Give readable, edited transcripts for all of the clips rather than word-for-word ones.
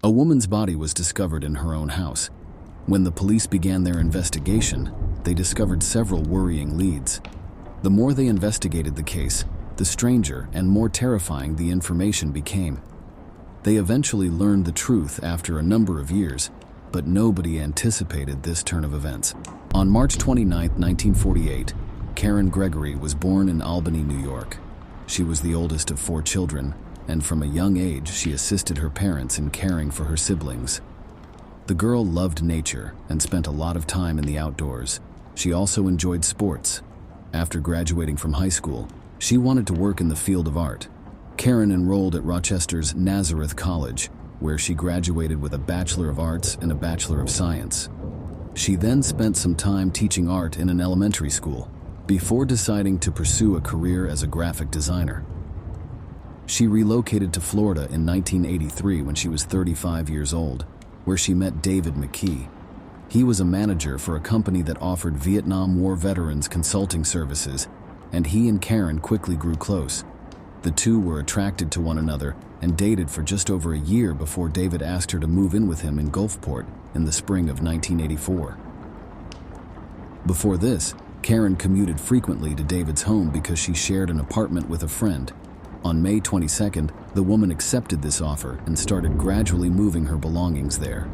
A woman's body was discovered in her own house. When the police began their investigation, they discovered several worrying leads. The more they investigated the case, the stranger and more terrifying the information became. They eventually learned the truth after a number of years, but nobody anticipated this turn of events. On March 29, 1948, Karen Gregory was born in Albany, New York. She was the oldest of 4 children, and from a young age she assisted her parents in caring for her siblings. The girl loved nature and spent a lot of time in the outdoors. She also enjoyed sports. After graduating from high school, she wanted to work in the field of art. Karen enrolled at Rochester's Nazareth College, where she graduated with a Bachelor of Arts and a Bachelor of Science. She then spent some time teaching art in an elementary school, before deciding to pursue a career as a graphic designer. She relocated to Florida in 1983 when she was 35 years old, where she met David McKee. He was a manager for a company that offered Vietnam War veterans consulting services, and he and Karen quickly grew close. The two were attracted to one another and dated for just over a year before David asked her to move in with him in Gulfport in the spring of 1984. Before this, Karen commuted frequently to David's home because she shared an apartment with a friend. On May 22nd, the woman accepted this offer and started gradually moving her belongings there.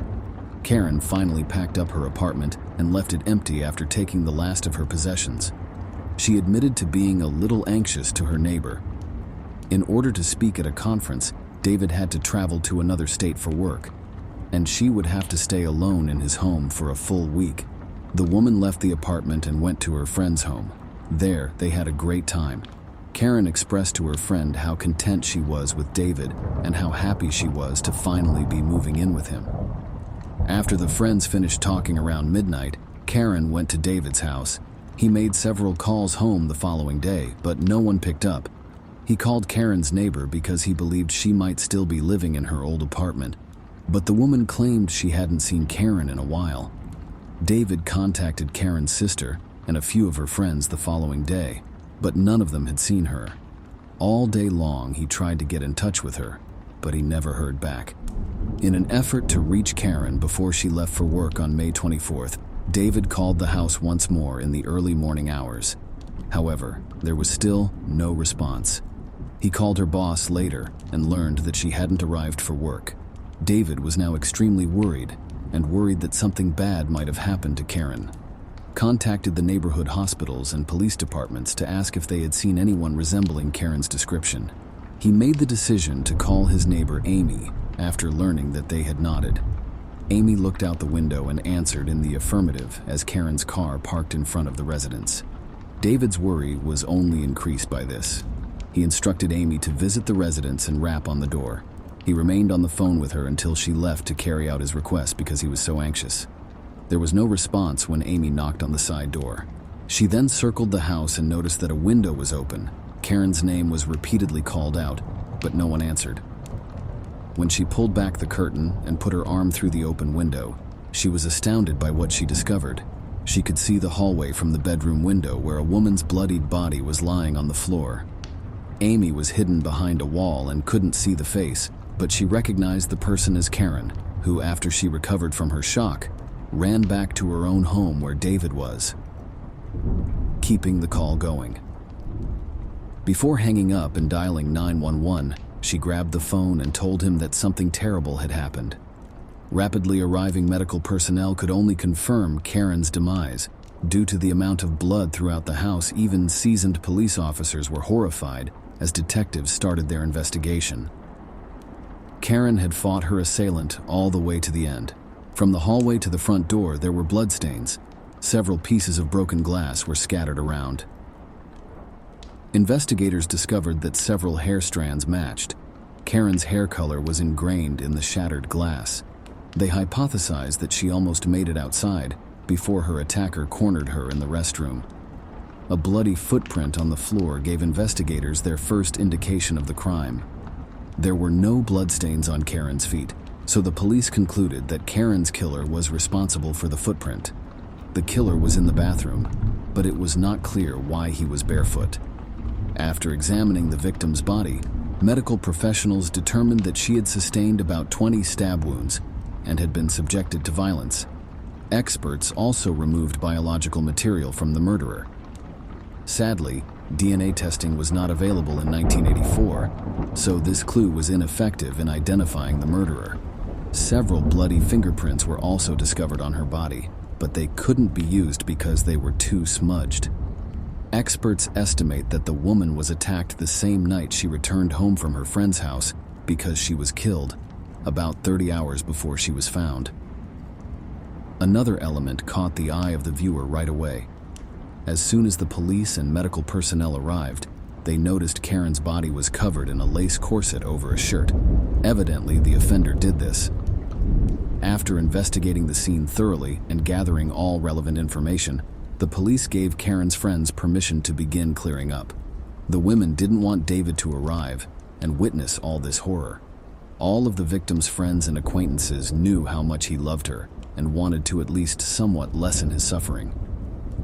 Karen finally packed up her apartment and left it empty after taking the last of her possessions. She admitted to being a little anxious to her neighbor. In order to speak at a conference, David had to travel to another state for work, and she would have to stay alone in his home for a full week. The woman left the apartment and went to her friend's home. There, they had a great time. Karen expressed to her friend how content she was with David and how happy she was to finally be moving in with him. After the friends finished talking around midnight, Karen went to David's house. He made several calls home the following day, but no one picked up. He called Karen's neighbor because he believed she might still be living in her old apartment, but the woman claimed she hadn't seen Karen in a while. David contacted Karen's sister and a few of her friends the following day, but none of them had seen her. All day long he tried to get in touch with her, but he never heard back. In an effort to reach Karen before she left for work on May 24th, David called the house once more in the early morning hours. However, there was still no response. He called her boss later and learned that she hadn't arrived for work. David was now extremely worried that something bad might have happened to Karen. Contacted the neighborhood hospitals and police departments to ask if they had seen anyone resembling Karen's description. He made the decision to call his neighbor Amy after learning that they had nodded. Amy looked out the window and answered in the affirmative as Karen's car parked in front of the residence. David's worry was only increased by this. He instructed Amy to visit the residence and rap on the door. He remained on the phone with her until she left to carry out his request because he was so anxious. There was no response when Amy knocked on the side door. She then circled the house and noticed that a window was open. Karen's name was repeatedly called out, but no one answered. When she pulled back the curtain and put her arm through the open window, she was astounded by what she discovered. She could see the hallway from the bedroom window where a woman's bloodied body was lying on the floor. Amy was hidden behind a wall and couldn't see the face, but she recognized the person as Karen, who, after she recovered from her shock, ran back to her own home where David was, keeping the call going. Before hanging up and dialing 911, she grabbed the phone and told him that something terrible had happened. Rapidly arriving medical personnel could only confirm Karen's demise. Due to the amount of blood throughout the house, even seasoned police officers were horrified as detectives started their investigation. Karen had fought her assailant all the way to the end. From the hallway to the front door, there were bloodstains. Several pieces of broken glass were scattered around. Investigators discovered that several hair strands matched. Karen's hair color was ingrained in the shattered glass. They hypothesized that she almost made it outside before her attacker cornered her in the restroom. A bloody footprint on the floor gave investigators their first indication of the crime. There were no bloodstains on Karen's feet, so the police concluded that Karen's killer was responsible for the footprint. The killer was in the bathroom, but it was not clear why he was barefoot. After examining the victim's body, Medical professionals determined that she had sustained about 20 stab wounds and had been subjected to violence. Experts also removed biological material from the murderer. Sadly, DNA testing was not available in 1984, so this clue was ineffective in identifying the murderer. Several bloody fingerprints were also discovered on her body, but they couldn't be used because they were too smudged. Experts estimate that the woman was attacked the same night she returned home from her friend's house because she was killed, about 30 hours before she was found. Another element caught the eye of the viewer right away. As soon as the police and medical personnel arrived, they noticed Karen's body was covered in a lace corset over a shirt. Evidently, the offender did this. After investigating the scene thoroughly and gathering all relevant information, the police gave Karen's friends permission to begin clearing up. The women didn't want David to arrive and witness all this horror. All of the victim's friends and acquaintances knew how much he loved her and wanted to at least somewhat lessen his suffering.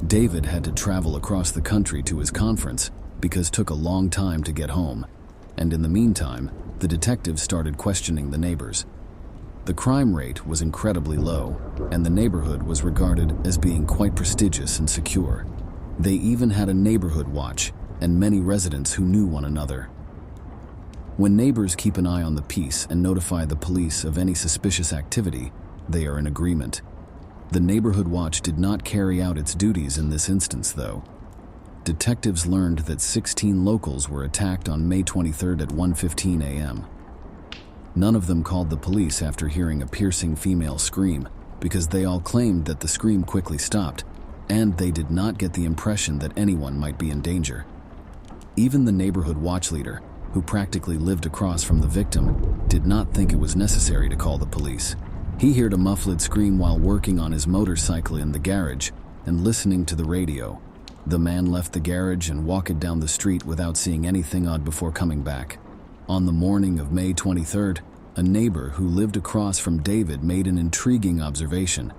David had to travel across the country to his conference because it took a long time to get home, and in the meantime, the detectives started questioning the neighbors. The crime rate was incredibly low, and the neighborhood was regarded as being quite prestigious and secure. They even had a neighborhood watch and many residents who knew one another. When neighbors keep an eye on the peace and notify the police of any suspicious activity, they are in agreement. The neighborhood watch did not carry out its duties in this instance, though. Detectives learned that 16 locals were attacked on May 23rd at 1:15 a.m. None of them called the police after hearing a piercing female scream because they all claimed that the scream quickly stopped, and they did not get the impression that anyone might be in danger. Even the neighborhood watch leader, who practically lived across from the victim, did not think it was necessary to call the police. He heard a muffled scream while working on his motorcycle in the garage and listening to the radio. The man left the garage and walked down the street without seeing anything odd before coming back. On the morning of May 23rd, a neighbor who lived across from David made an intriguing observation.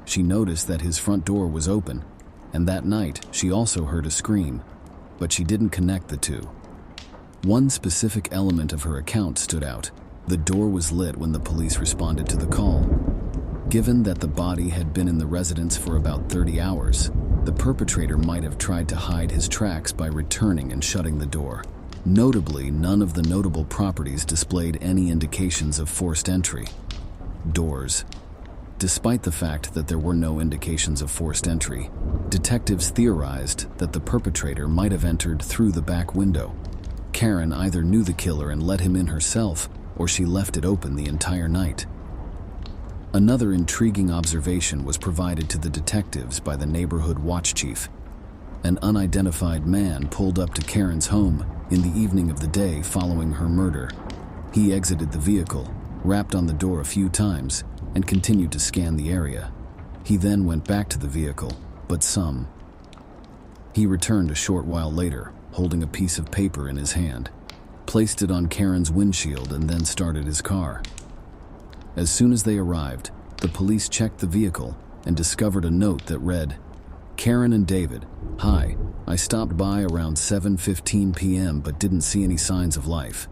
She noticed that his front door was open, and that night she also heard a scream, but she didn't connect the two. One specific element of her account stood out. The door was lit when the police responded to the call. Given that the body had been in the residence for about 30 hours, the perpetrator might have tried to hide his tracks by returning and shutting the door. Notably, none of the notable properties displayed any indications of forced entry. Doors. Despite the fact that there were no indications of forced entry, detectives theorized that the perpetrator might have entered through the back window. Karen either knew the killer and let him in herself, or she left it open the entire night. Another intriguing observation was provided to the detectives by the neighborhood watch chief. An unidentified man pulled up to Karen's home in the evening of the day following her murder. He exited the vehicle, rapped on the door a few times, and continued to scan the area. He then went back to the vehicle, but he returned a short while later, holding a piece of paper in his hand, placed it on Karen's windshield, and then started his car. As soon as they arrived, the police checked the vehicle and discovered a note that read, "Karen and David, hi, I stopped by around 7:15 p.m. but didn't see any signs of life.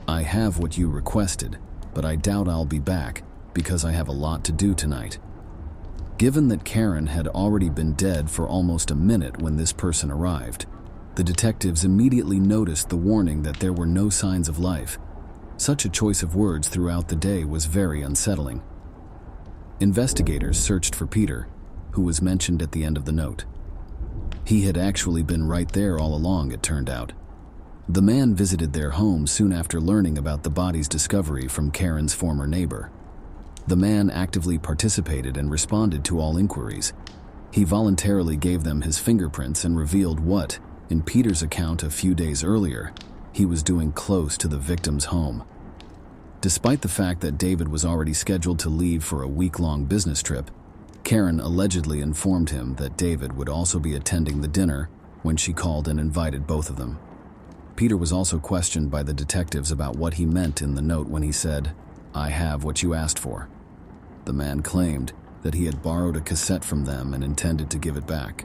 I have what you requested, but I doubt I'll be back because I have a lot to do tonight." Given that Karen had already been dead for almost a minute when this person arrived, the detectives immediately noticed the warning that there were no signs of life. Such a choice of words throughout the day was very unsettling. Investigators searched for Peter, who was mentioned at the end of the note. He had actually been right there all along, it turned out. The man visited their home soon after learning about the body's discovery from Karen's former neighbor. The man actively participated and responded to all inquiries. He voluntarily gave them his fingerprints and revealed what, in Peter's account a few days earlier, he was doing close to the victim's home. Despite the fact that David was already scheduled to leave for a week-long business trip, Karen allegedly informed him that David would also be attending the dinner when she called and invited both of them. Peter was also questioned by the detectives about what he meant in the note when he said, "I have what you asked for." The man claimed that he had borrowed a cassette from them and intended to give it back.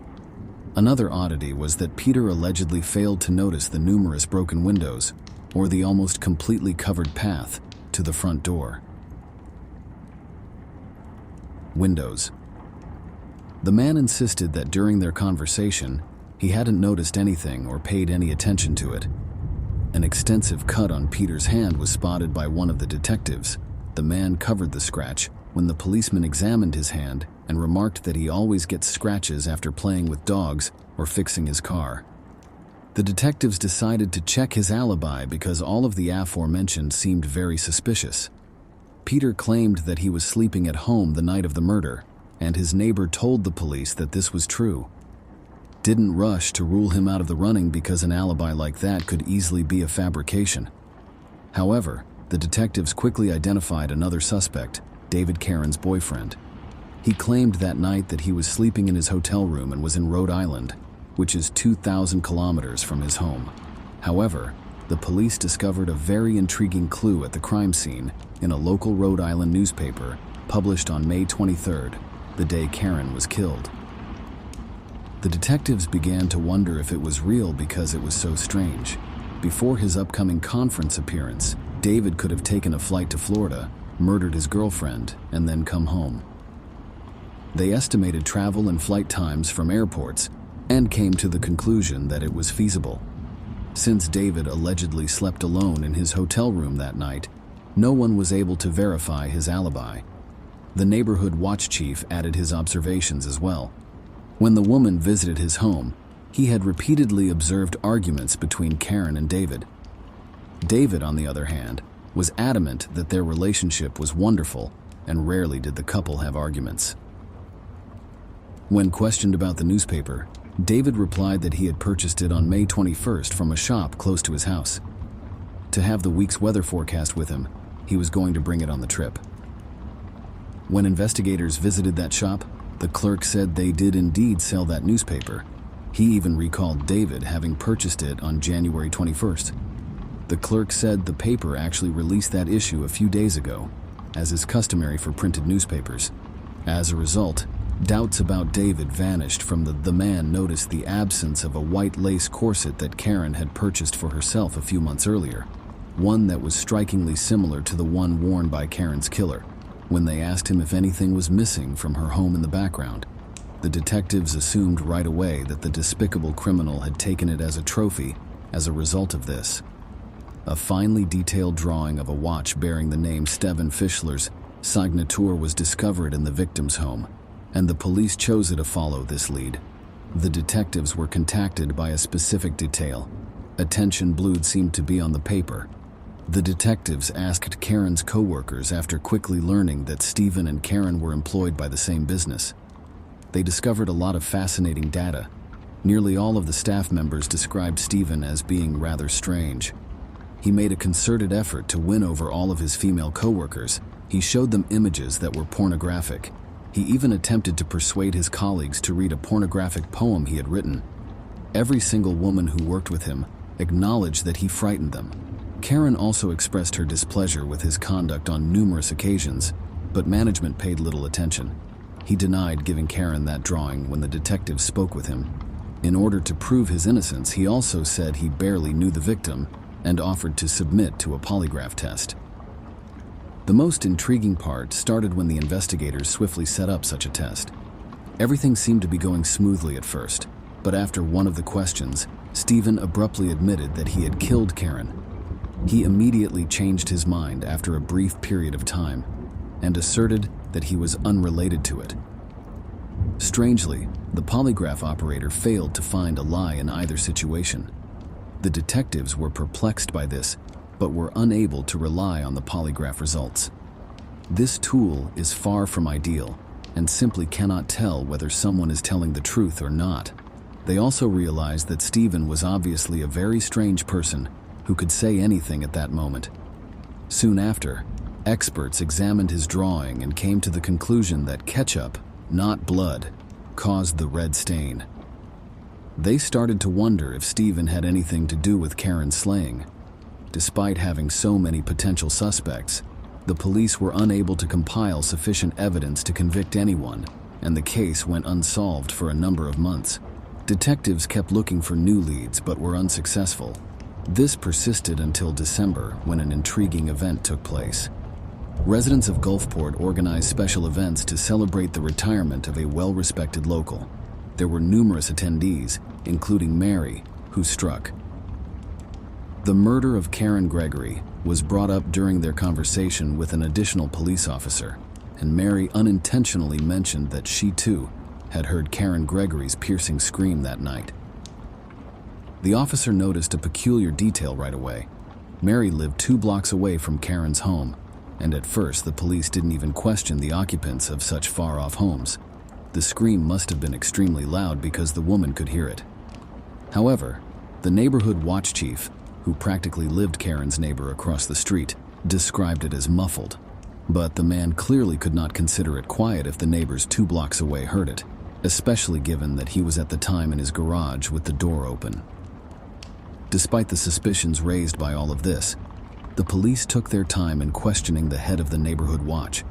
Another oddity was that Peter allegedly failed to notice the numerous broken windows. or the almost completely covered path to the front door. Windows. The man insisted that during their conversation, he hadn't noticed anything or paid any attention to it. An extensive cut on Peter's hand was spotted by one of the detectives. The man covered the scratch when the policeman examined his hand and remarked that he always gets scratches after playing with dogs or fixing his car. The detectives decided to check his alibi because all of the aforementioned seemed very suspicious. Peter claimed that he was sleeping at home the night of the murder, and his neighbor told the police that this was true. Didn't rush to rule him out of the running because an alibi like that could easily be a fabrication. However, the detectives quickly identified another suspect, David Karen's boyfriend. He claimed that night that he was sleeping in his hotel room and was in Rhode Island, which is 2,000 kilometers from his home. However, the police discovered a very intriguing clue at the crime scene in a local Rhode Island newspaper published on May 23rd, the day Karen was killed. The detectives began to wonder if it was real because it was so strange. Before his upcoming conference appearance, David could have taken a flight to Florida, murdered his girlfriend, and then come home. They estimated travel and flight times from airports and came to the conclusion that it was feasible. Since David allegedly slept alone in his hotel room that night, no one was able to verify his alibi. The neighborhood watch chief added his observations as well. When the woman visited his home, he had repeatedly observed arguments between Karen and David. David, on the other hand, was adamant that their relationship was wonderful, and rarely did the couple have arguments. When questioned about the newspaper, David replied that he had purchased it on May 21st from a shop close to his house. To have the week's weather forecast with him, he was going to bring it on the trip. When investigators visited that shop, the clerk said they did indeed sell that newspaper. He even recalled David having purchased it on January 21st. The clerk said the paper actually released that issue a few days ago, as is customary for printed newspapers. As a result, doubts about David vanished from the man noticed the absence of a white lace corset that Karen had purchased for herself a few months earlier, one that was strikingly similar to the one worn by Karen's killer. When they asked him if anything was missing from her home in the background, the detectives assumed right away that the despicable criminal had taken it as a trophy as a result of this. A finely detailed drawing of a watch bearing the name Stephen Fischler's signature was discovered in the victim's home, and the police chose to follow this lead. The detectives were contacted by a specific detail. Attention blued seemed to be on the paper. The detectives asked Karen's co-workers after quickly learning that Stephen and Karen were employed by the same business. They discovered a lot of fascinating data. Nearly all of the staff members described Stephen as being rather strange. He made a concerted effort to win over all of his female co-workers. He showed them images that were pornographic. He even attempted to persuade his colleagues to read a pornographic poem he had written. Every single woman who worked with him acknowledged that he frightened them. Karen also expressed her displeasure with his conduct on numerous occasions, but management paid little attention. He denied giving Karen that drawing when the detectives spoke with him. In order to prove his innocence, he also said he barely knew the victim and offered to submit to a polygraph test. The most intriguing part started when the investigators swiftly set up such a test. Everything seemed to be going smoothly at first, but after one of the questions, Stephen abruptly admitted that he had killed Karen. He immediately changed his mind after a brief period of time and asserted that he was unrelated to it. Strangely, the polygraph operator failed to find a lie in either situation. The detectives were perplexed by this, but were unable to rely on the polygraph results. This tool is far from ideal and simply cannot tell whether someone is telling the truth or not. They also realized that Stephen was obviously a very strange person who could say anything at that moment. Soon after, experts examined his drawing and came to the conclusion that ketchup, not blood, caused the red stain. They started to wonder if Stephen had anything to do with Karen's slaying. Despite having so many potential suspects, the police were unable to compile sufficient evidence to convict anyone, and the case went unsolved for a number of months. Detectives kept looking for new leads but were unsuccessful. This persisted until December, when an intriguing event took place. Residents of Gulfport organized special events to celebrate the retirement of a well-respected local. There were numerous attendees, including Mary, who struck. The murder of Karen Gregory was brought up during their conversation with an additional police officer, and Mary unintentionally mentioned that she too had heard Karen Gregory's piercing scream that night. The officer noticed a peculiar detail right away. Mary lived 2 blocks away from Karen's home, and at first the police didn't even question the occupants of such far-off homes. The scream must have been extremely loud because the woman could hear it. However, the neighborhood watch chief, who practically lived Karen's neighbor across the street, described it as muffled. But the man clearly could not consider it quiet if the neighbors 2 blocks away heard it, especially given that he was at the time in his garage with the door open. Despite the suspicions raised by all of this, the police took their time in questioning the head of the neighborhood watch.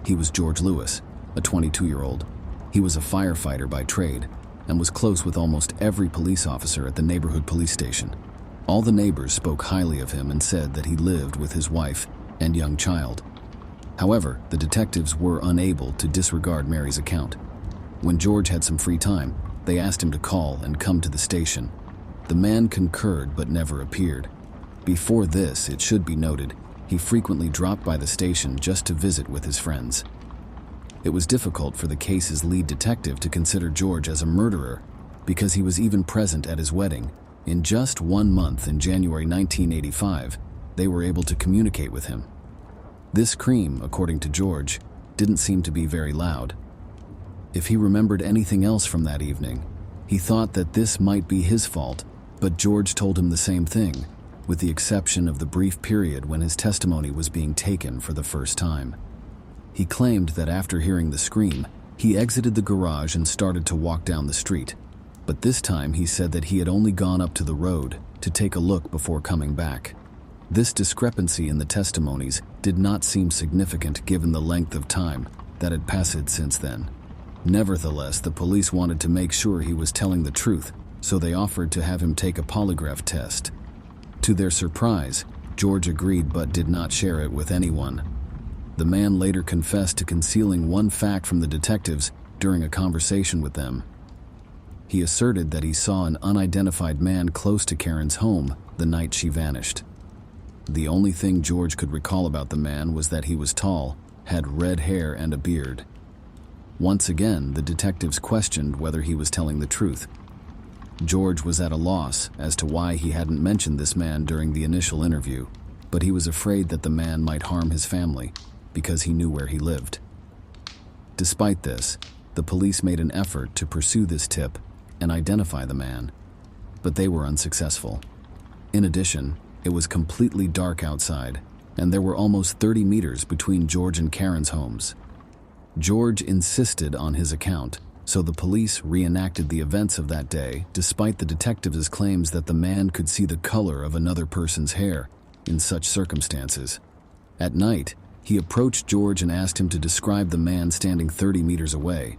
He was George Lewis, a 22-year-old. He was a firefighter by trade and was close with almost every police officer at the neighborhood police station. All the neighbors spoke highly of him and said that he lived with his wife and young child. However, the detectives were unable to disregard Mary's account. When George had some free time, they asked him to call and come to the station. The man concurred but never appeared. Before this, it should be noted, he frequently dropped by the station just to visit with his friends. It was difficult for the case's lead detective to consider George as a murderer because he was even present at his wedding. In just 1 month in January 1985, they were able to communicate with him. This scream, according to George, didn't seem to be very loud. If he remembered anything else from that evening, he thought that this might be his fault, but George told him the same thing, with the exception of the brief period when his testimony was being taken for the first time. He claimed that after hearing the scream, he exited the garage and started to walk down the street. But this time he said that he had only gone up to the road to take a look before coming back. This discrepancy in the testimonies did not seem significant given the length of time that had passed since then. Nevertheless, the police wanted to make sure he was telling the truth, so they offered to have him take a polygraph test. To their surprise, George agreed but did not share it with anyone. The man later confessed to concealing one fact from the detectives during a conversation with them. He asserted that he saw an unidentified man close to Karen's home the night she vanished. The only thing George could recall about the man was that he was tall, had red hair and a beard. Once again, the detectives questioned whether he was telling the truth. George was at a loss as to why he hadn't mentioned this man during the initial interview, but he was afraid that the man might harm his family because he knew where he lived. Despite this, the police made an effort to pursue this tip and identify the man, but they were unsuccessful. In addition, it was completely dark outside, and there were almost 30 meters between George and Karen's homes. George insisted on his account, so the police reenacted the events of that day, despite the detectives' claims that the man could see the color of another person's hair in such circumstances. At night, he approached George and asked him to describe the man standing 30 meters away.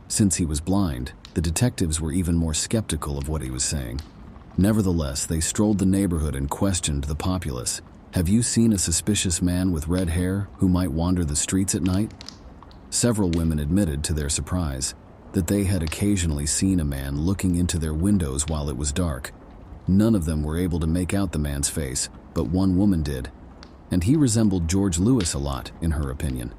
Since he was blind, the detectives were even more skeptical of what he was saying. Nevertheless, they strolled the neighborhood and questioned the populace. "Have you seen a suspicious man with red hair who might wander the streets at night?" Several women admitted, to their surprise, that they had occasionally seen a man looking into their windows while it was dark. None of them were able to make out the man's face, but one woman did, and he resembled George Lewis a lot, in her opinion.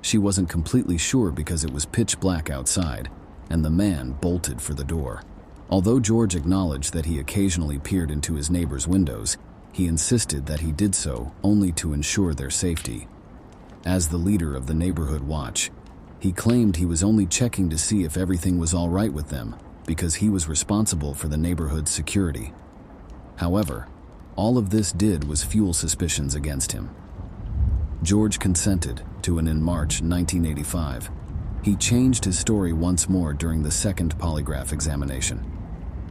She wasn't completely sure because it was pitch black outside, and the man bolted for the door. Although George acknowledged that he occasionally peered into his neighbor's windows, he insisted that he did so only to ensure their safety. As the leader of the neighborhood watch, he claimed he was only checking to see if everything was all right with them because he was responsible for the neighborhood's security. However, all of this did was fuel suspicions against him. George consented to, and in March 1985, he changed his story once more during the second polygraph examination.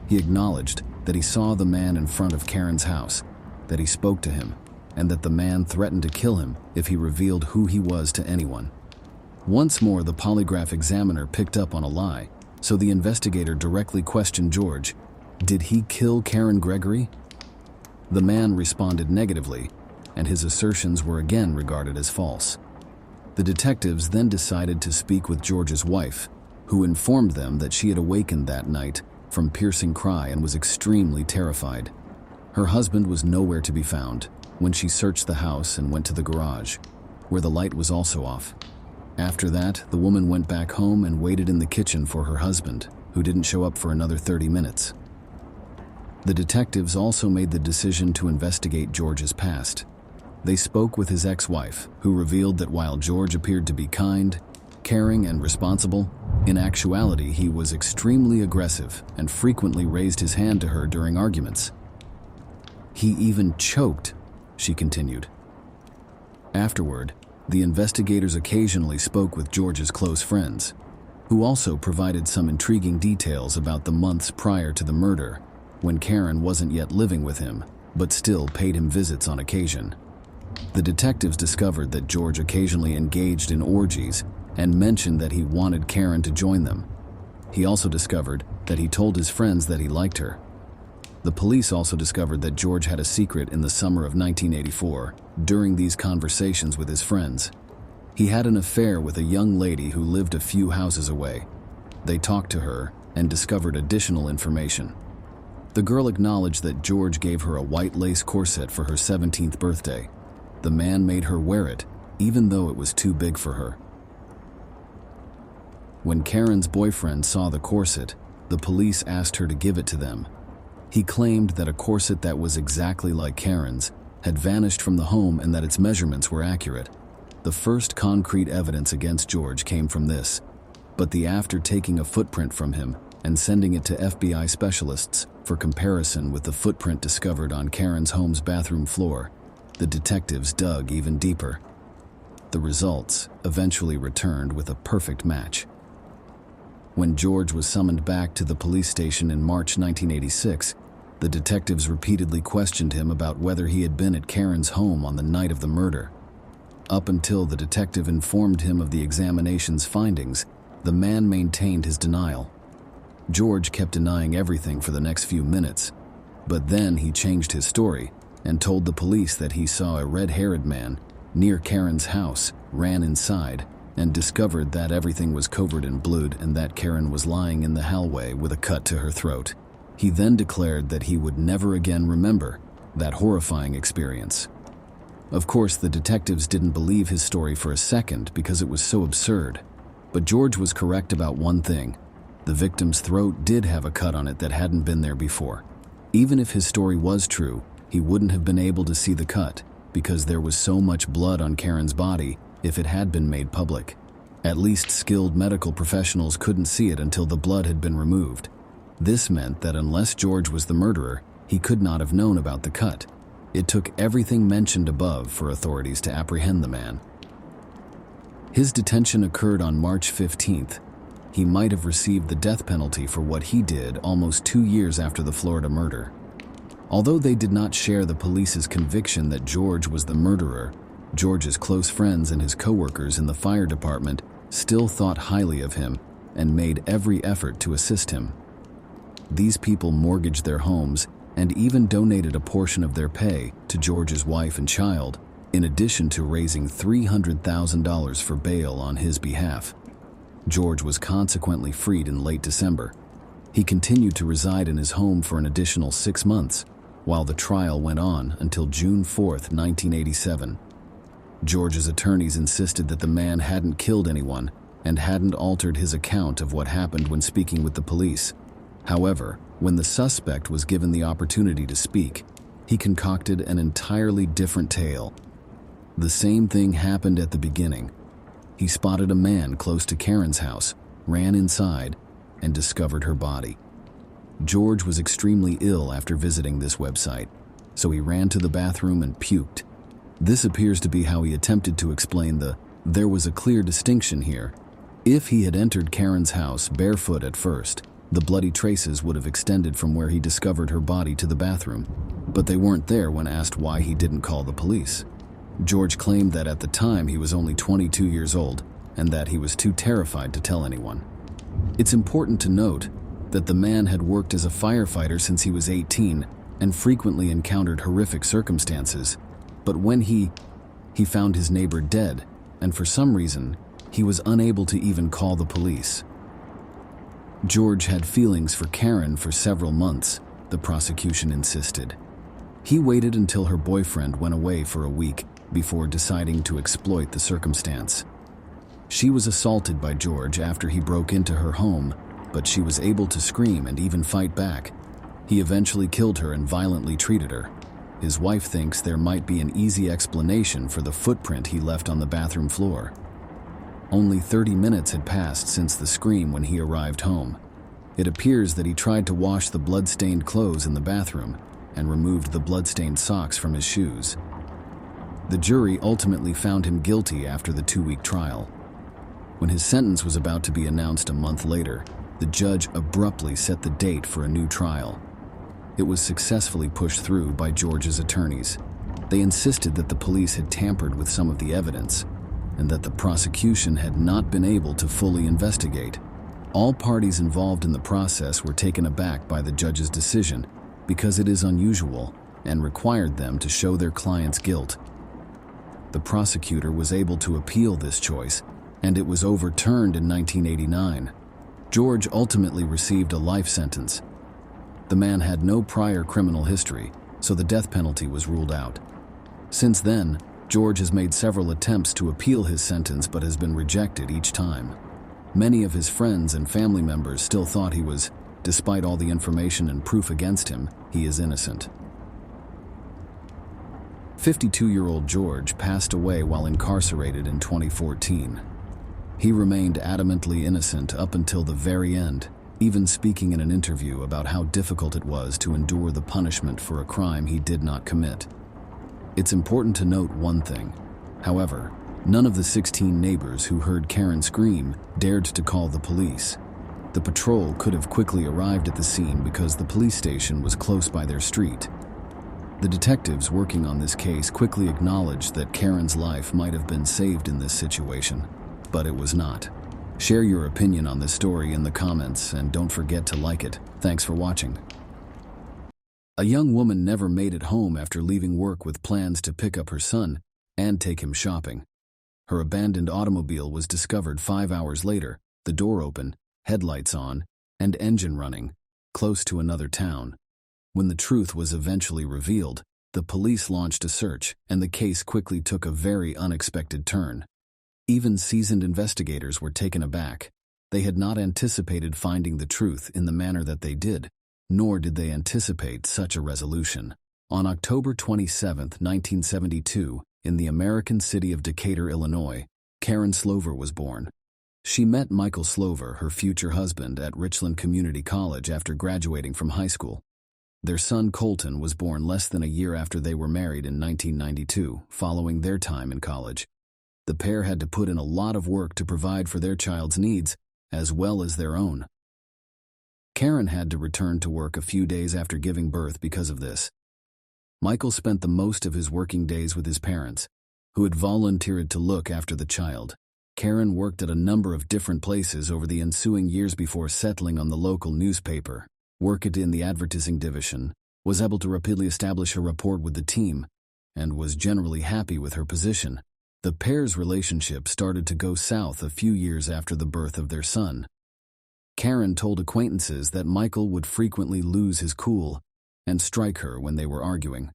He acknowledged that he saw the man in front of Karen's house, that he spoke to him, and that the man threatened to kill him if he revealed who he was to anyone. Once more, the polygraph examiner picked up on a lie, so the investigator directly questioned George. Did he kill Karen Gregory? The man responded negatively, and his assertions were again regarded as false. The detectives then decided to speak with George's wife, who informed them that she had awakened that night from piercing cry and was extremely terrified. Her husband was nowhere to be found when she searched the house and went to the garage, where the light was also off. After that, the woman went back home and waited in the kitchen for her husband, who didn't show up for another 30 minutes. The detectives also made the decision to investigate George's past. They spoke with his ex-wife, who revealed that while George appeared to be kind, caring, and responsible, in actuality he was extremely aggressive and frequently raised his hand to her during arguments. He even choked, she continued. Afterward, the investigators occasionally spoke with George's close friends, who also provided some intriguing details about the months prior to the murder, when Karen wasn't yet living with him, but still paid him visits on occasion. The detectives discovered that George occasionally engaged in orgies and mentioned that he wanted Karen to join them. He also discovered that he told his friends that he liked her. The police also discovered that George had a secret in the summer of 1984 during these conversations with his friends. He had an affair with a young lady who lived a few houses away. They talked to her and discovered additional information. The girl acknowledged that George gave her a white lace corset for her 17th birthday. The man made her wear it, even though it was too big for her. When Karen's boyfriend saw the corset, the police asked her to give it to them. He claimed that a corset that was exactly like Karen's had vanished from the home and that its measurements were accurate. The first concrete evidence against George came from this, but after taking a footprint from him and sending it to FBI specialists for comparison with the footprint discovered on Karen's home's bathroom floor, the detectives dug even deeper. The results eventually returned with a perfect match. When George was summoned back to the police station in March 1986, the detectives repeatedly questioned him about whether he had been at Karen's home on the night of the murder. Up until the detective informed him of the examination's findings, the man maintained his denial. George kept denying everything for the next few minutes, but then he changed his story and told the police that he saw a red-haired man near Karen's house, ran inside, and discovered that everything was covered in blood and that Karen was lying in the hallway with a cut to her throat. He then declared that he would never again remember that horrifying experience. Of course, the detectives didn't believe his story for a second because it was so absurd. But George was correct about one thing. The victim's throat did have a cut on it that hadn't been there before. Even if his story was true, he wouldn't have been able to see the cut because there was so much blood on Karen's body if it had been made public. At least skilled medical professionals couldn't see it until the blood had been removed. This meant that unless George was the murderer, he could not have known about the cut. It took everything mentioned above for authorities to apprehend the man. His detention occurred on March 15th. He might have received the death penalty for what he did almost 2 years after the Florida murder. Although they did not share the police's conviction that George was the murderer, George's close friends and his co-workers in the fire department still thought highly of him and made every effort to assist him. These people mortgaged their homes and even donated a portion of their pay to George's wife and child, in addition to raising $300,000 for bail on his behalf. George was consequently freed in late December. He continued to reside in his home for an additional 6 months, while the trial went on until June 4, 1987. George's attorneys insisted that the man hadn't killed anyone and hadn't altered his account of what happened when speaking with the police. However, when the suspect was given the opportunity to speak, he concocted an entirely different tale. The same thing happened at the beginning. He spotted a man close to Karen's house, ran inside, and discovered her body. George was extremely ill after visiting this website, so he ran to the bathroom and puked. This appears to be how he attempted to explain there was a clear distinction here. If he had entered Karen's house barefoot at first, the bloody traces would have extended from where he discovered her body to the bathroom, but they weren't there when asked why he didn't call the police. George claimed that at the time he was only 22 years old and that he was too terrified to tell anyone. It's important to note that the man had worked as a firefighter since he was 18 and frequently encountered horrific circumstances. But when he found his neighbor dead, and for some reason, he was unable to even call the police. George had feelings for Karen for several months, the prosecution insisted. He waited until her boyfriend went away for a week before deciding to exploit the circumstance. She was assaulted by George after he broke into her home, but she was able to scream and even fight back. He eventually killed her and violently treated her. His wife thinks there might be an easy explanation for the footprint he left on the bathroom floor. Only 30 minutes had passed since the scream when he arrived home. It appears that he tried to wash the blood-stained clothes in the bathroom and removed the blood-stained socks from his shoes. The jury ultimately found him guilty after the 2-week trial. When his sentence was about to be announced a month later, the judge abruptly set the date for a new trial. It was successfully pushed through by George's attorneys. They insisted that the police had tampered with some of the evidence and that the prosecution had not been able to fully investigate. All parties involved in the process were taken aback by the judge's decision because it is unusual and required them to show their client's guilt. The prosecutor was able to appeal this choice, and it was overturned in 1989. George ultimately received a life sentence. The man had no prior criminal history, so the death penalty was ruled out. Since then, George has made several attempts to appeal his sentence but has been rejected each time. Many of his friends and family members still thought he was, despite all the information and proof against him, he is innocent. 52-year-old George passed away while incarcerated in 2014. He remained adamantly innocent up until the very end, even speaking in an interview about how difficult it was to endure the punishment for a crime he did not commit. It's important to note one thing. However, none of the 16 neighbors who heard Karen scream dared to call the police. The patrol could have quickly arrived at the scene because the police station was close by their street. The detectives working on this case quickly acknowledged that Karen's life might have been saved in this situation, but it was not. Share your opinion on this story in the comments and don't forget to like it. Thanks for watching. A young woman never made it home after leaving work with plans to pick up her son and take him shopping. Her abandoned automobile was discovered 5 hours later, the door open, headlights on, and engine running, close to another town. When the truth was eventually revealed, the police launched a search, and the case quickly took a very unexpected turn. Even seasoned investigators were taken aback. They had not anticipated finding the truth in the manner that they did, nor did they anticipate such a resolution. On October 27, 1972, in the American city of Decatur, Illinois, Karen Slover was born. She met Michael Slover, her future husband, at Richland Community College after graduating from high school. Their son Colton was born less than a year after they were married in 1992, following their time in college. The pair had to put in a lot of work to provide for their child's needs, as well as their own. Karen had to return to work a few days after giving birth because of this. Michael spent the most of his working days with his parents, who had volunteered to look after the child. Karen worked at a number of different places over the ensuing years before settling on the local newspaper. Worked in the advertising division, was able to rapidly establish a rapport with the team, and was generally happy with her position. The pair's relationship started to go south a few years after the birth of their son. Karen told acquaintances that Michael would frequently lose his cool and strike her when they were arguing.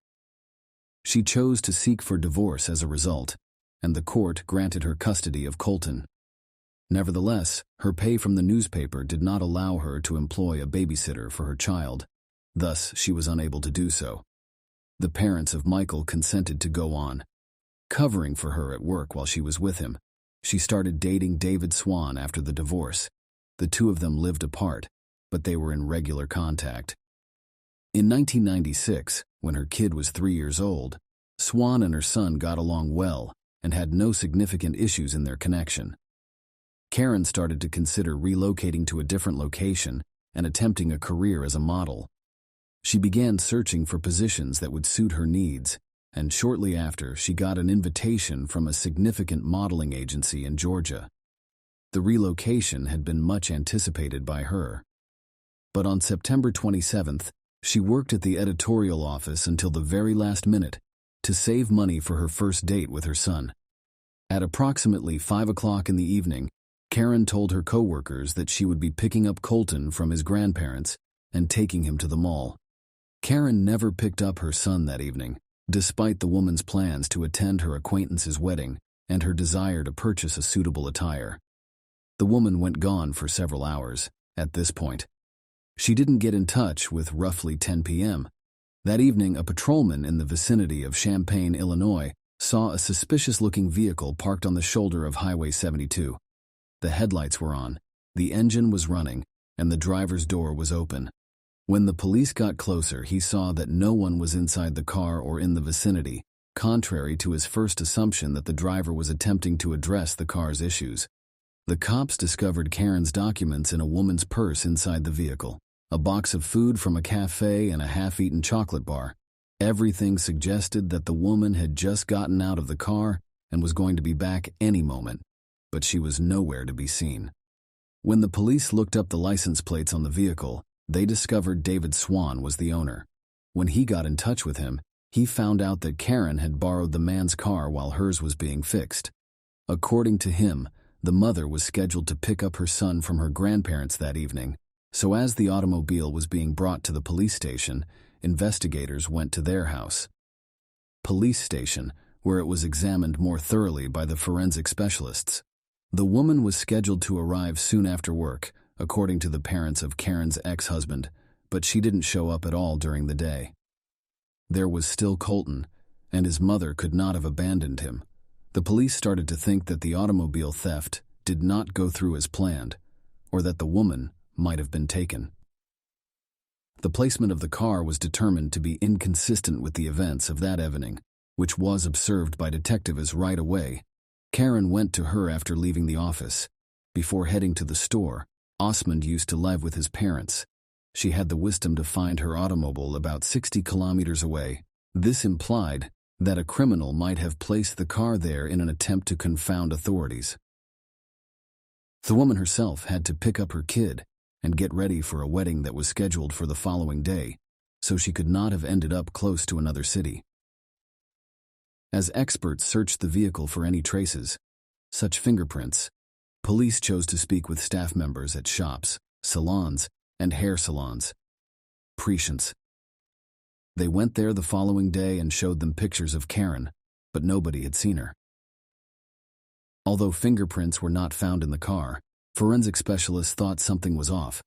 She chose to seek for divorce as a result, and the court granted her custody of Colton. Nevertheless, her pay from the newspaper did not allow her to employ a babysitter for her child. Thus, she was unable to do so. The parents of Michael consented to go on, covering for her at work while she was with him. She started dating David Swan after the divorce. The two of them lived apart, but they were in regular contact. In 1996, when her kid was 3 years old, Swan and her son got along well and had no significant issues in their connection. Karen started to consider relocating to a different location and attempting a career as a model. She began searching for positions that would suit her needs, and shortly after, she got an invitation from a significant modeling agency in Georgia. The relocation had been much anticipated by her. But on September 27th, She worked at the editorial office until the very last minute to save money for her first date with her son. At approximately 5 o'clock in the evening, Karen told her coworkers that she would be picking up Colton from his grandparents and taking him to the mall. Karen never picked up her son that evening, despite the woman's plans to attend her acquaintance's wedding and her desire to purchase a suitable attire. The woman went gone for several hours. At this point, she didn't get in touch with roughly 10 p.m. That evening, a patrolman in the vicinity of Champaign, Illinois, saw a suspicious-looking vehicle parked on the shoulder of Highway 72. The headlights were on, the engine was running, and the driver's door was open. When the police got closer, he saw that no one was inside the car or in the vicinity, contrary to his first assumption that the driver was attempting to address the car's issues. The cops discovered Karen's documents in a woman's purse inside the vehicle, a box of food from a cafe, and a half-eaten chocolate bar. Everything suggested that the woman had just gotten out of the car and was going to be back any moment, but she was nowhere to be seen. When the police looked up the license plates on the vehicle, they discovered David Swan was the owner. When he got in touch with him, he found out that Karen had borrowed the man's car while hers was being fixed. According to him, the mother was scheduled to pick up her son from her grandparents that evening, so as the automobile was being brought to the police station, investigators went to their house. Police station, where it was examined more thoroughly by the forensic specialists. The woman was scheduled to arrive soon after work, according to the parents of Karen's ex-husband, but she didn't show up at all during the day. There was still Colton, and his mother could not have abandoned him. The police started to think that the automobile theft did not go through as planned, or that the woman might have been taken. The placement of the car was determined to be inconsistent with the events of that evening, which was observed by detectives right away. Karen went to her after leaving the office. Before heading to the store, Osmond used to live with his parents. She had the wisdom to find her automobile about 60 kilometers away. This implied that a criminal might have placed the car there in an attempt to confound authorities. The woman herself had to pick up her kid and get ready for a wedding that was scheduled for the following day, so she could not have ended up close to another city. As experts searched the vehicle for any traces, such fingerprints, police chose to speak with staff members at shops, salons, and hair salons. Prescience. They went there the following day and showed them pictures of Karen, but nobody had seen her. Although fingerprints were not found in the car, forensic specialists thought something was off.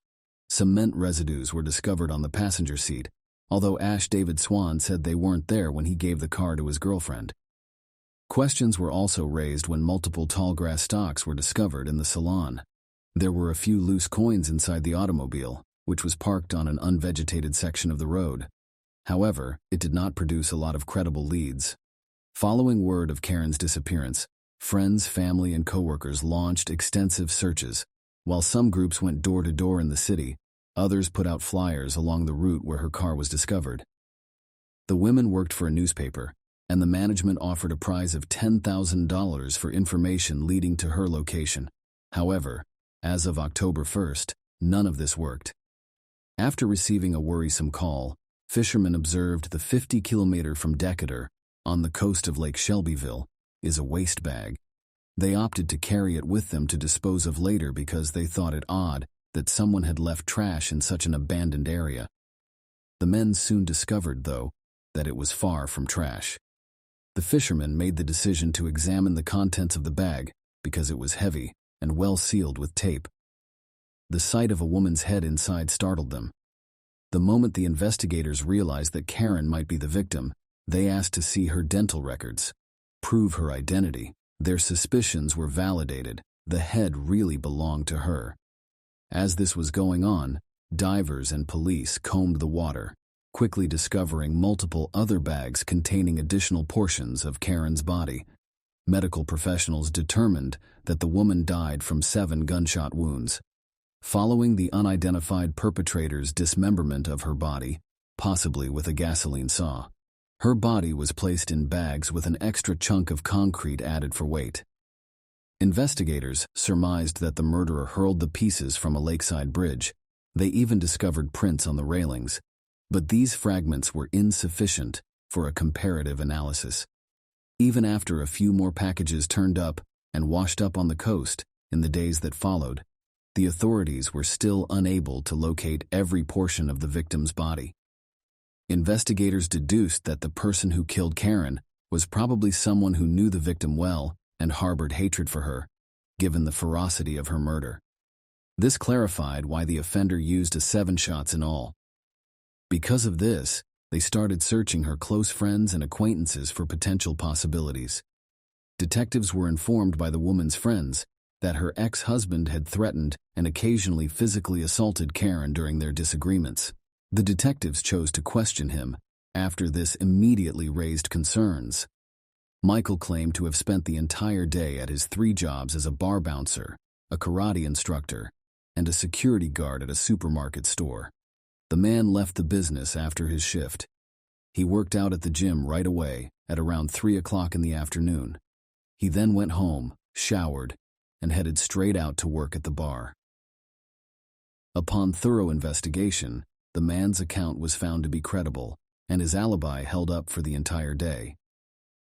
Cement residues were discovered on the passenger seat, although David Swan said they weren't there when he gave the car to his girlfriend. Questions were also raised when multiple tall grass stalks were discovered in the salon. There were a few loose coins inside the automobile, which was parked on an unvegetated section of the road. However, it did not produce a lot of credible leads. Following word of Karen's disappearance, friends, family, and coworkers launched extensive searches. While some groups went door to door in the city, others put out flyers along the route where her car was discovered. The women worked for a newspaper, and the management offered a prize of $10,000 for information leading to her location. However, as of October 1st, none of this worked. After receiving a worrisome call, fishermen observed the 50-kilometer from Decatur, on the coast of Lake Shelbyville, is a waste bag. They opted to carry it with them to dispose of later because they thought it odd that someone had left trash in such an abandoned area. The men soon discovered, though, that it was far from trash. The fishermen made the decision to examine the contents of the bag because it was heavy and well sealed with tape. The sight of a woman's head inside startled them. The moment the investigators realized that Karen might be the victim, they asked to see her dental records, prove her identity. Their suspicions were validated. The head really belonged to her. As this was going on, divers and police combed the water, quickly discovering multiple other bags containing additional portions of Karen's body. Medical professionals determined that the woman died from 7 gunshot wounds. Following the unidentified perpetrator's dismemberment of her body, possibly with a gasoline saw, her body was placed in bags with an extra chunk of concrete added for weight. Investigators surmised that the murderer hurled the pieces from a lakeside bridge. They even discovered prints on the railings. But these fragments were insufficient for a comparative analysis. Even after a few more packages turned up and washed up on the coast in the days that followed, the authorities were still unable to locate every portion of the victim's body. Investigators deduced that the person who killed Karen was probably someone who knew the victim well and harbored hatred for her, given the ferocity of her murder. This clarified why the offender used 7 shots in all. Because of this, they started searching her close friends and acquaintances for potential possibilities. Detectives were informed by the woman's friends that her ex-husband had threatened and occasionally physically assaulted Karen during their disagreements. The detectives chose to question him after this immediately raised concerns. Michael claimed to have spent the entire day at his 3 jobs as a bar bouncer, a karate instructor, and a security guard at a supermarket store. The man left the business after his shift. He worked out at the gym right away at around 3 o'clock in the afternoon. He then went home, showered, and headed straight out to work at the bar. Upon thorough investigation, the man's account was found to be credible, and his alibi held up for the entire day.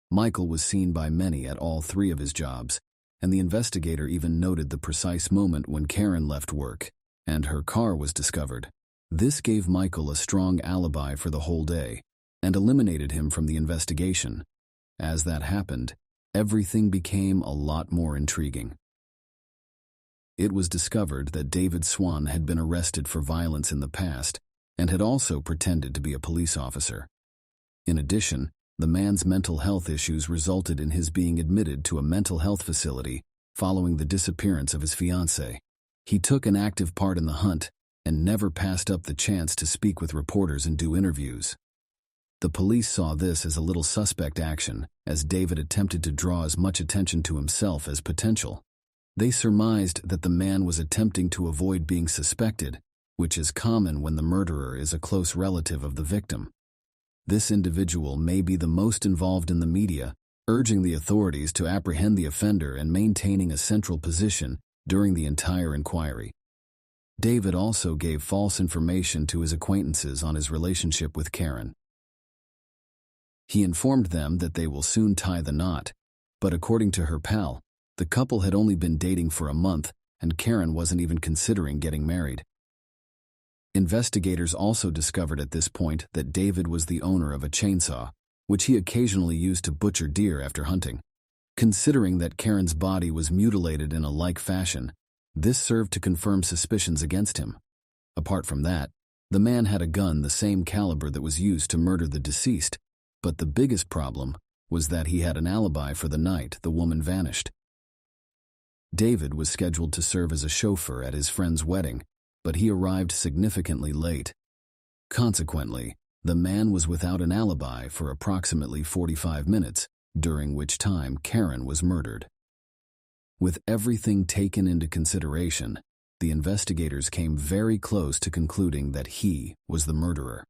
Michael was seen by many at all 3 of his jobs, and the investigator even noted the precise moment when Karen left work, and her car was discovered. This gave Michael a strong alibi for the whole day, and eliminated him from the investigation. As that happened, everything became a lot more intriguing. It was discovered that David Swan had been arrested for violence in the past, and had also pretended to be a police officer. In addition, the man's mental health issues resulted in his being admitted to a mental health facility following the disappearance of his fiancée. He took an active part in the hunt and never passed up the chance to speak with reporters and do interviews. The police saw this as a little suspect action, as David attempted to draw as much attention to himself as potential. They surmised that the man was attempting to avoid being suspected, which is common when the murderer is a close relative of the victim. This individual may be the most involved in the media, urging the authorities to apprehend the offender and maintaining a central position during the entire inquiry. David also gave false information to his acquaintances on his relationship with Karen. He informed them that they will soon tie the knot, but according to her pal, the couple had only been dating for a month and Karen wasn't even considering getting married. Investigators also discovered at this point that David was the owner of a chainsaw, which he occasionally used to butcher deer after hunting. Considering that Karen's body was mutilated in a like fashion, this served to confirm suspicions against him. Apart from that, the man had a gun the same caliber that was used to murder the deceased, but the biggest problem was that he had an alibi for the night the woman vanished. David was scheduled to serve as a chauffeur at his friend's wedding, but he arrived significantly late. Consequently, the man was without an alibi for approximately 45 minutes, during which time Karen was murdered. With everything taken into consideration, the investigators came very close to concluding that he was the murderer.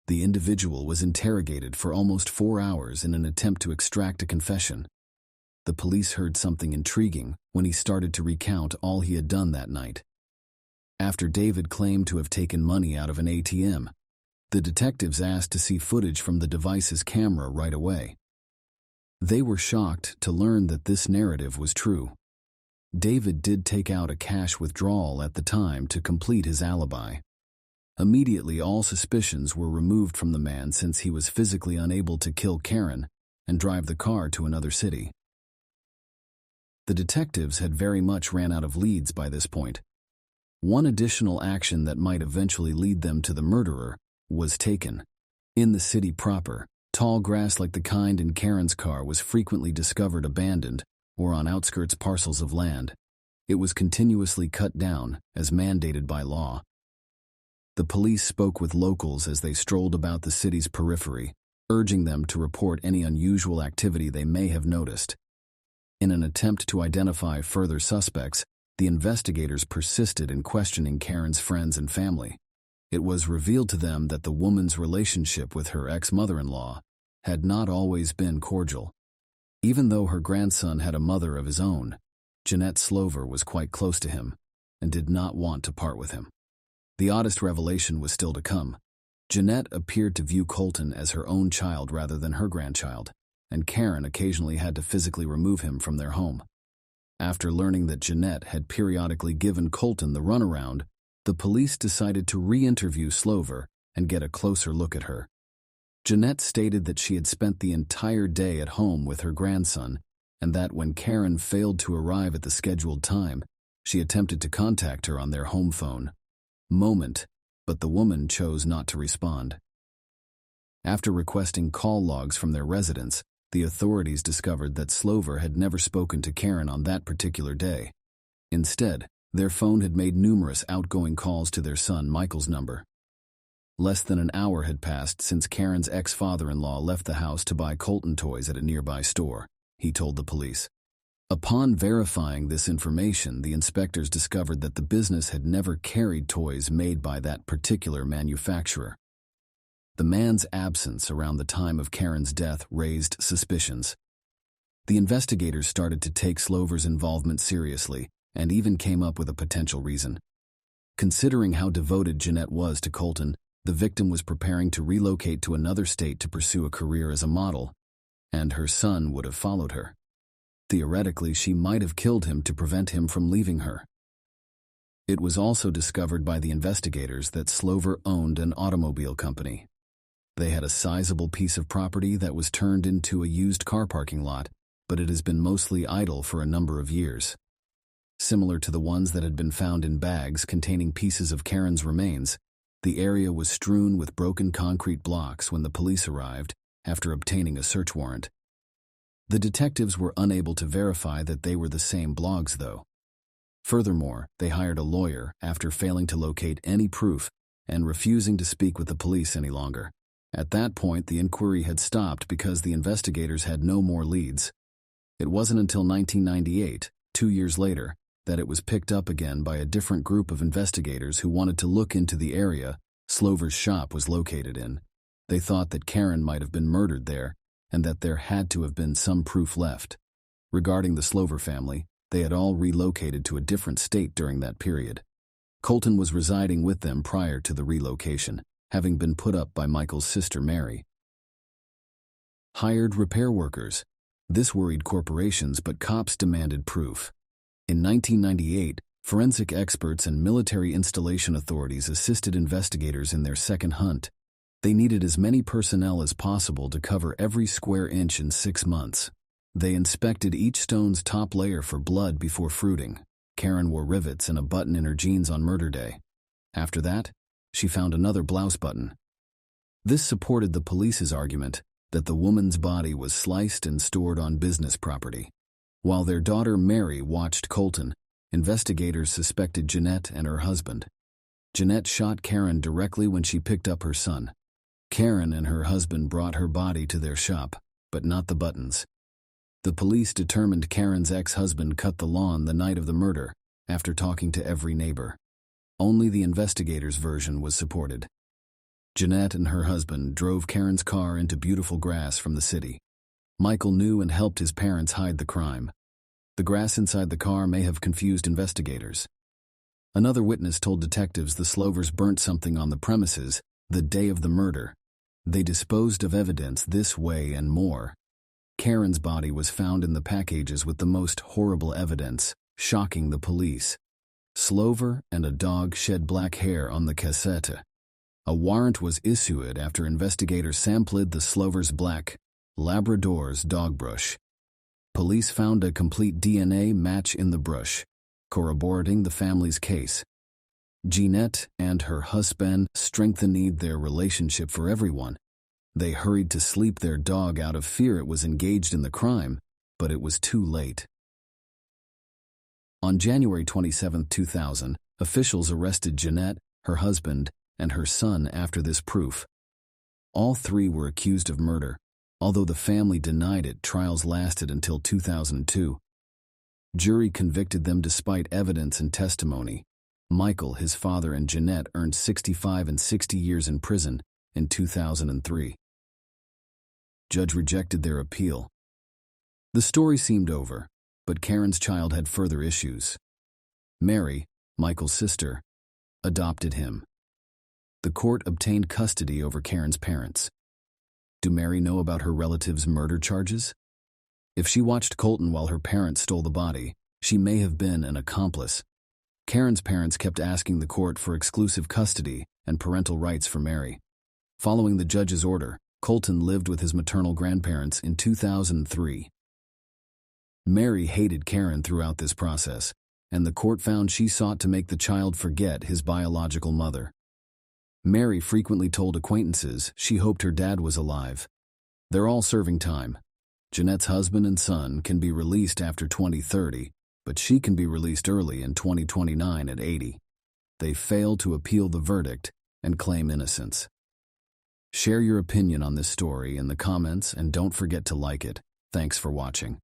The individual was interrogated for almost 4 hours in an attempt to extract a confession. The police heard something intriguing when he started to recount all he had done that night. After David claimed to have taken money out of an ATM, the detectives asked to see footage from the device's camera right away. They were shocked to learn that this narrative was true. David did take out a cash withdrawal at the time to complete his alibi. Immediately, all suspicions were removed from the man since he was physically unable to kill Karen and drive the car to another city. The detectives had very much ran out of leads by this point. One additional action that might eventually lead them to the murderer was taken. In the city proper, tall grass like the kind in Karen's car was frequently discovered abandoned or on outskirts parcels of land. It was continuously cut down, as mandated by law. The police spoke with locals as they strolled about the city's periphery, urging them to report any unusual activity they may have noticed. In an attempt to identify further suspects, the investigators persisted in questioning Karen's friends and family. It was revealed to them that the woman's relationship with her ex-mother-in-law had not always been cordial. Even though her grandson had a mother of his own, Jeanette Slover was quite close to him and did not want to part with him. The oddest revelation was still to come. Jeanette appeared to view Colton as her own child rather than her grandchild, and Karen occasionally had to physically remove him from their home. After learning that Jeanette had periodically given Colton the runaround, the police decided to re-interview Slover and get a closer look at her. Jeanette stated that she had spent the entire day at home with her grandson, and that when Karen failed to arrive at the scheduled time, she attempted to contact her on their home phone. But the woman chose not to respond. After requesting call logs from their residents, the authorities discovered that Slover had never spoken to Karen on that particular day. Instead, their phone had made numerous outgoing calls to their son Michael's number. Less than an hour had passed since Karen's ex-father-in-law left the house to buy Colton toys at a nearby store, he told the police. Upon verifying this information, the inspectors discovered that the business had never carried toys made by that particular manufacturer. The man's absence around the time of Karen's death raised suspicions. The investigators started to take Slover's involvement seriously and even came up with a potential reason. Considering how devoted Jeanette was to Colton, the victim was preparing to relocate to another state to pursue a career as a model, and her son would have followed her. Theoretically, she might have killed him to prevent him from leaving her. It was also discovered by the investigators that Slover owned an automobile company. They had a sizable piece of property that was turned into a used car parking lot, but it has been mostly idle for a number of years. Similar to the ones that had been found in bags containing pieces of Karen's remains, the area was strewn with broken concrete blocks when the police arrived after obtaining a search warrant. The detectives were unable to verify that they were the same blogs, though. Furthermore, they hired a lawyer after failing to locate any proof and refusing to speak with the police any longer. At that point, the inquiry had stopped because the investigators had no more leads. It wasn't until 1998, 2 years later, that it was picked up again by a different group of investigators who wanted to look into the area Slover's shop was located in. They thought that Karen might have been murdered there, and that there had to have been some proof left. Regarding the Slover family, they had all relocated to a different state during that period. Colton was residing with them prior to the relocation, having been put up by Michael's sister Mary. Hired repair workers. This worried corporations, but cops demanded proof. In 1998, forensic experts and military installation authorities assisted investigators in their second hunt. They needed as many personnel as possible to cover every square inch in 6 months. They inspected each stone's top layer for blood before fruiting. Karen wore rivets and a button in her jeans on murder day. After that, she found another blouse button. This supported the police's argument that the woman's body was sliced and stored on business property. While their daughter Mary watched Colton, investigators suspected Jeanette and her husband. Jeanette shot Karen directly when she picked up her son. Karen and her husband brought her body to their shop, but not the buttons. The police determined Karen's ex-husband cut the lawn the night of the murder, after talking to every neighbor. Only the investigators' version was supported. Jeanette and her husband drove Karen's car into beautiful grass from the city. Michael knew and helped his parents hide the crime. The grass inside the car may have confused investigators. Another witness told detectives the Slovers burnt something on the premises the day of the murder. They disposed of evidence this way and more. Karen's body was found in the packages with the most horrible evidence, shocking the police. Slover and a dog shed black hair on the cassette. A warrant was issued after investigators sampled the Slover's black Labrador's dog brush. Police found a complete DNA match in the brush, corroborating the family's case. Jeanette and her husband strengthened their relationship for everyone. They hurried to sleep their dog out of fear it was engaged in the crime, but it was too late. On January 27, 2000, officials arrested Jeanette, her husband, and her son after this proof. All three were accused of murder. Although the family denied it, trials lasted until 2002. Jury convicted them despite evidence and testimony. Michael, his father, and Jeanette earned 65 and 60 years in prison in 2003. Judge rejected their appeal. The story seemed over, but Karen's child had further issues. Mary, Michael's sister, adopted him. The court obtained custody over Karen's parents. Do Mary know about her relative's murder charges? If she watched Colton while her parents stole the body, she may have been an accomplice. Karen's parents kept asking the court for exclusive custody and parental rights for Mary. Following the judge's order, Colton lived with his maternal grandparents in 2003. Mary hated Karen throughout this process, and the court found she sought to make the child forget his biological mother. Mary frequently told acquaintances she hoped her dad was alive. They're all serving time. Jeanette's husband and son can be released after 2030, but she can be released early in 2029 at 80. They failed to appeal the verdict and claim innocence. Share your opinion on this story in the comments and don't forget to like it. Thanks for watching.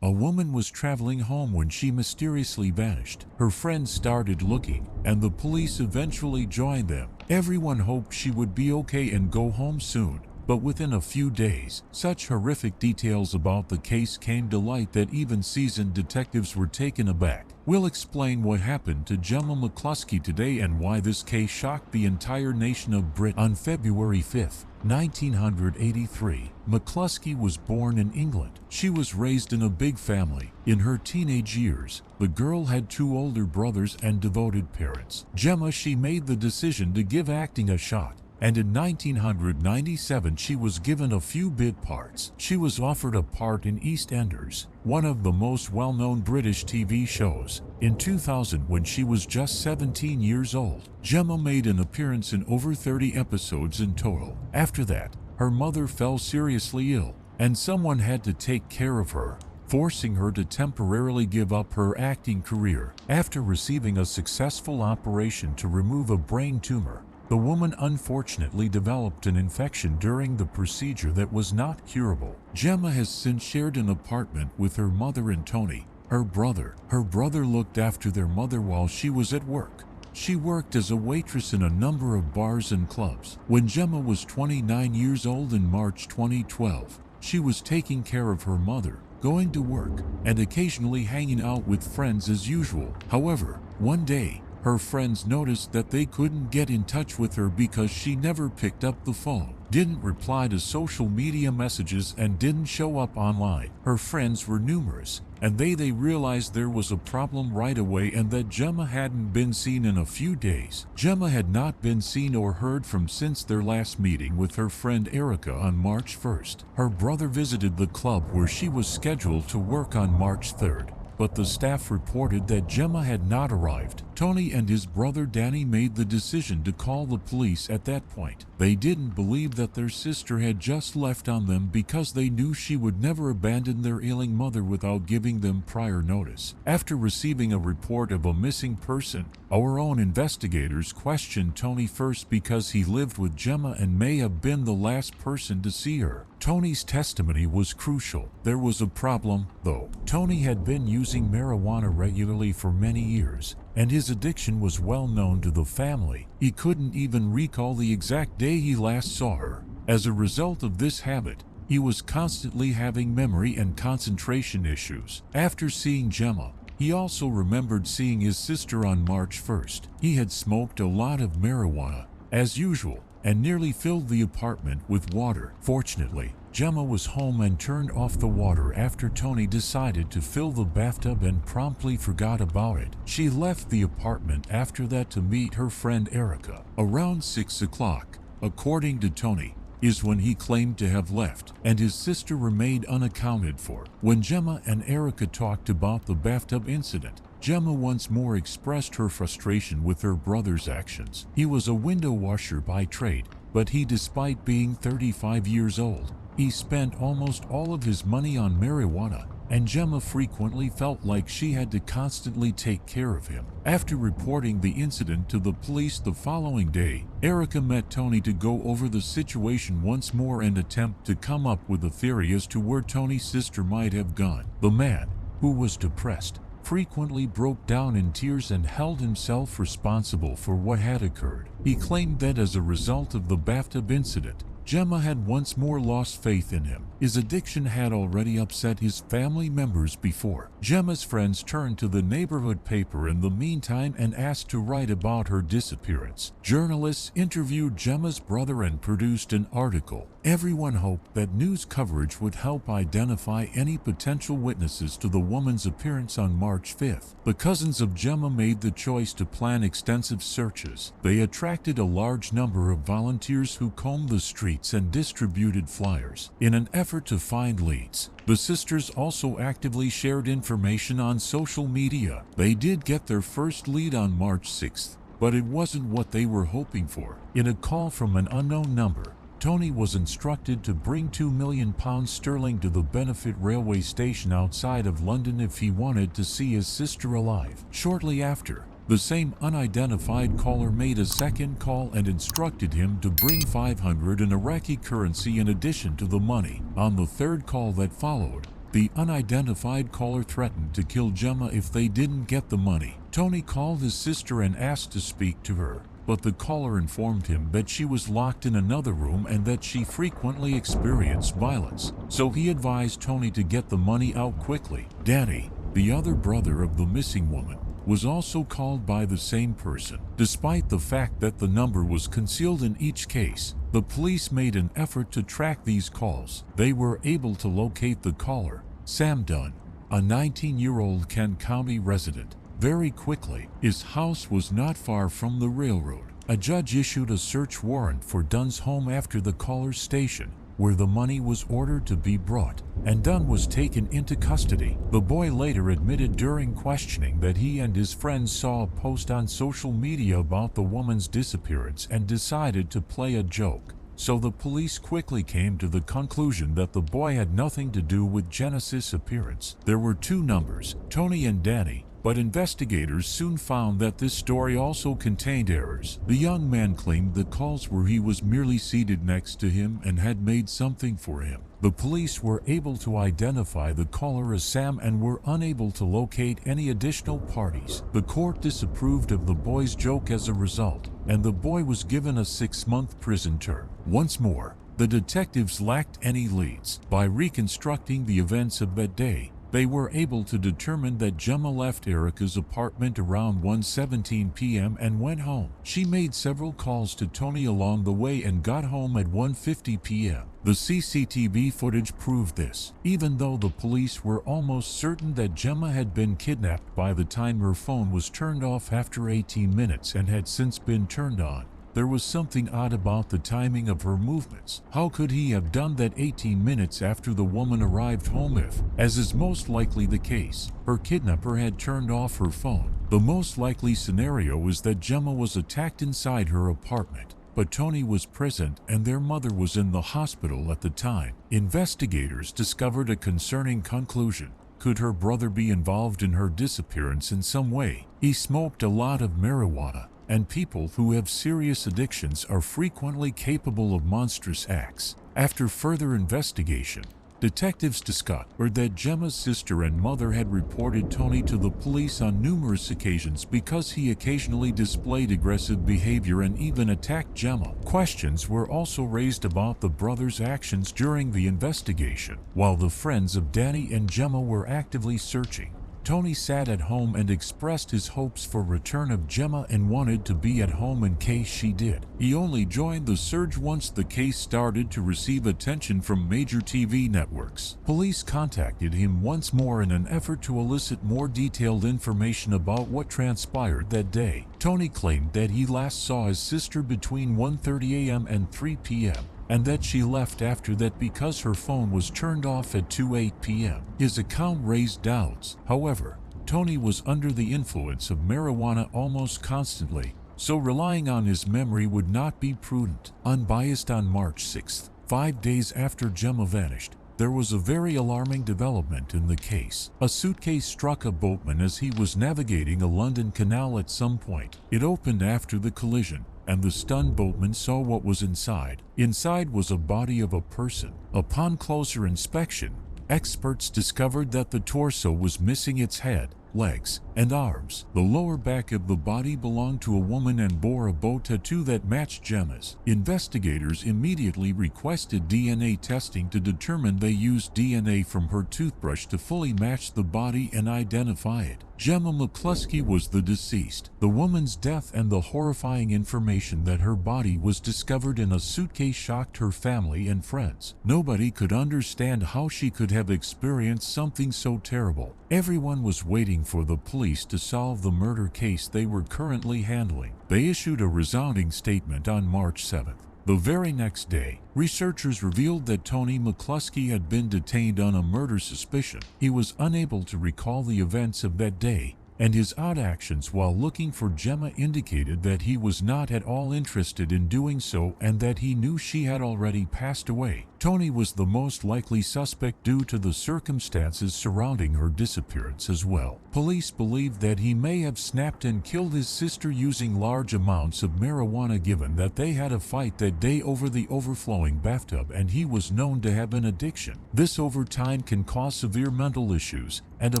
A woman was traveling home when she mysteriously vanished. Her friends started looking, and the police eventually joined them. Everyone hoped she would be okay and go home soon. But within a few days, such horrific details about the case came to light that even seasoned detectives were taken aback. We'll explain what happened to Gemma McCluskey today and why this case shocked the entire nation of Britain. On February 5, 1983, McCluskey was born in England. She was raised in a big family. In her teenage years, the girl had 2 older brothers and devoted parents. Gemma, she made the decision to give acting a shot. And in 1997 she was given a few bit parts. She was offered a part in EastEnders, one of the most well-known British TV shows. In 2000, when she was just 17 years old, Gemma made an appearance in over 30 episodes in total. After that, her mother fell seriously ill, and someone had to take care of her, forcing her to temporarily give up her acting career. After receiving a successful operation to remove a brain tumor, the woman unfortunately developed an infection during the procedure that was not curable. Gemma has since shared an apartment with her mother and Tony, her brother. Her brother looked after their mother while she was at work. She worked as a waitress in a number of bars and clubs. When Gemma was 29 years old in March 2012, she was taking care of her mother, going to work, and occasionally hanging out with friends as usual. However, one day, her friends noticed that they couldn't get in touch with her because she never picked up the phone, didn't reply to social media messages, and didn't show up online. Her friends were numerous, and they realized there was a problem right away and that Gemma hadn't been seen in a few days. Gemma had not been seen or heard from since their last meeting with her friend Erica on March 1st. Her brother visited the club where she was scheduled to work on March 3rd. But the staff reported that Gemma had not arrived. Tony and his brother Danny made the decision to call the police at that point. They didn't believe that their sister had just left on them because they knew she would never abandon their ailing mother without giving them prior notice. After receiving a report of a missing person, our own investigators questioned Tony first because he lived with Gemma and may have been the last person to see her. Tony's testimony was crucial. There was a problem, though. Tony had been using marijuana regularly for many years, and his addiction was well known to the family. He couldn't even recall the exact day he last saw her. As a result of this habit, he was constantly having memory and concentration issues. After seeing Gemma, he also remembered seeing his sister on March 1st. He had smoked a lot of marijuana, as usual, and nearly filled the apartment with water. Fortunately, Gemma was home and turned off the water after Tony decided to fill the bathtub and promptly forgot about it. She left the apartment after that to meet her friend Erica. Around 6 o'clock, according to Tony, is when he claimed to have left, and his sister remained unaccounted for. When Gemma and Erica talked about the bathtub incident, Gemma once more expressed her frustration with her brother's actions. He was a window washer by trade, but despite being 35 years old, he spent almost all of his money on marijuana, and Gemma frequently felt like she had to constantly take care of him. After reporting the incident to the police the following day, Erica met Tony to go over the situation once more and attempt to come up with a theory as to where Tony's sister might have gone. The man, who was depressed, frequently broke down in tears and held himself responsible for what had occurred. He claimed that as a result of the bathtub incident, Gemma had once more lost faith in him. His addiction had already upset his family members before. Gemma's friends turned to the neighborhood paper in the meantime and asked to write about her disappearance. Journalists interviewed Gemma's brother and produced an article. Everyone hoped that news coverage would help identify any potential witnesses to the woman's appearance on March 5th. The cousins of Gemma made the choice to plan extensive searches. They attracted a large number of volunteers who combed the streets and distributed flyers in an effort to find leads. The sisters also actively shared information on social media. They did get their first lead on March 6th, but it wasn't what they were hoping for. In a call from an unknown number, Tony was instructed to bring £2 million to the Benefit railway station outside of London if he wanted to see his sister alive. Shortly after, the same unidentified caller made a second call and instructed him to bring 500 in Iraqi currency in addition to the money. On the third call that followed, the unidentified caller threatened to kill Gemma if they didn't get the money. Tony called his sister and asked to speak to her, but the caller informed him that she was locked in another room and that she frequently experienced violence, so he advised Tony to get the money out quickly. Danny, the other brother of the missing woman, was also called by the same person. Despite the fact that the number was concealed in each case, the police made an effort to track these calls. They were able to locate the caller, Sam Dunn, a 19-year-old Kent County resident, very quickly. His house was not far from the railroad. A judge issued a search warrant for Dunn's home after the caller's station, where the money was ordered to be brought, and Dunn was taken into custody. The boy later admitted during questioning that he and his friends saw a post on social media about the woman's disappearance and decided to play a joke. So the police quickly came to the conclusion that the boy had nothing to do with Jenna's disappearance. There were two numbers, Tony and Danny, but investigators soon found that this story also contained errors. The young man claimed the calls where he was merely seated next to him and had made something for him. The police were able to identify the caller as Sam and were unable to locate any additional parties. The court disapproved of the boy's joke as a result, and the boy was given a 6-month prison term. Once more, the detectives lacked any leads. By reconstructing the events of that day, they were able to determine that Gemma left Erica's apartment around 1:17 p.m. and went home. She made several calls to Tony along the way and got home at 1:50 p.m. The CCTV footage proved this. Even though the police were almost certain that Gemma had been kidnapped by the time her phone was turned off after 18 minutes and had since been turned on, there was something odd about the timing of her movements. How could he have done that 18 minutes after the woman arrived home if, as is most likely the case, her kidnapper had turned off her phone? The most likely scenario is that Gemma was attacked inside her apartment, but Tony was present and their mother was in the hospital at the time. Investigators discovered a concerning conclusion. Could her brother be involved in her disappearance in some way? He smoked a lot of marijuana, and people who have serious addictions are frequently capable of monstrous acts. After further investigation, detectives discovered that Gemma's sister and mother had reported Tony to the police on numerous occasions because he occasionally displayed aggressive behavior and even attacked Gemma. Questions were also raised about the brothers' actions during the investigation. While the friends of Danny and Gemma were actively searching, Tony sat at home and expressed his hopes for return of Gemma and wanted to be at home in case she did. He only joined the search once the case started to receive attention from major TV networks. Police contacted him once more in an effort to elicit more detailed information about what transpired that day. Tony claimed that he last saw his sister between 1:30 a.m. and 3 p.m. and that she left after that because her phone was turned off at 2:08 p.m. His account raised doubts. However, Tony was under the influence of marijuana almost constantly, so relying on his memory would not be prudent. Unbiased. On March 6th, 5 days after Gemma vanished, there was a very alarming development in the case. A suitcase struck a boatman as he was navigating a London canal at some point. It opened after the collision, and the stunned boatman saw what was inside. Inside was a body of a person. Upon closer inspection, experts discovered that the torso was missing its head, legs, and arms. The lower back of the body belonged to a woman and bore a bow tattoo that matched Gemma's. Investigators immediately requested DNA testing to determine they used DNA from her toothbrush to fully match the body and identify it. Gemma McCluskey was the deceased. The woman's death and the horrifying information that her body was discovered in a suitcase shocked her family and friends. Nobody could understand how she could have experienced something so terrible. Everyone was waiting for the police to solve the murder case they were currently handling. They issued a resounding statement on March 7th. The very next day, researchers revealed that Tony McCluskey had been detained on a murder suspicion. He was unable to recall the events of that day, and his odd actions while looking for Gemma indicated that he was not at all interested in doing so and that he knew she had already passed away. Tony was the most likely suspect due to the circumstances surrounding her disappearance as well. Police believe that he may have snapped and killed his sister using large amounts of marijuana, given that they had a fight that day over the overflowing bathtub and he was known to have an addiction. This over time can cause severe mental issues, and a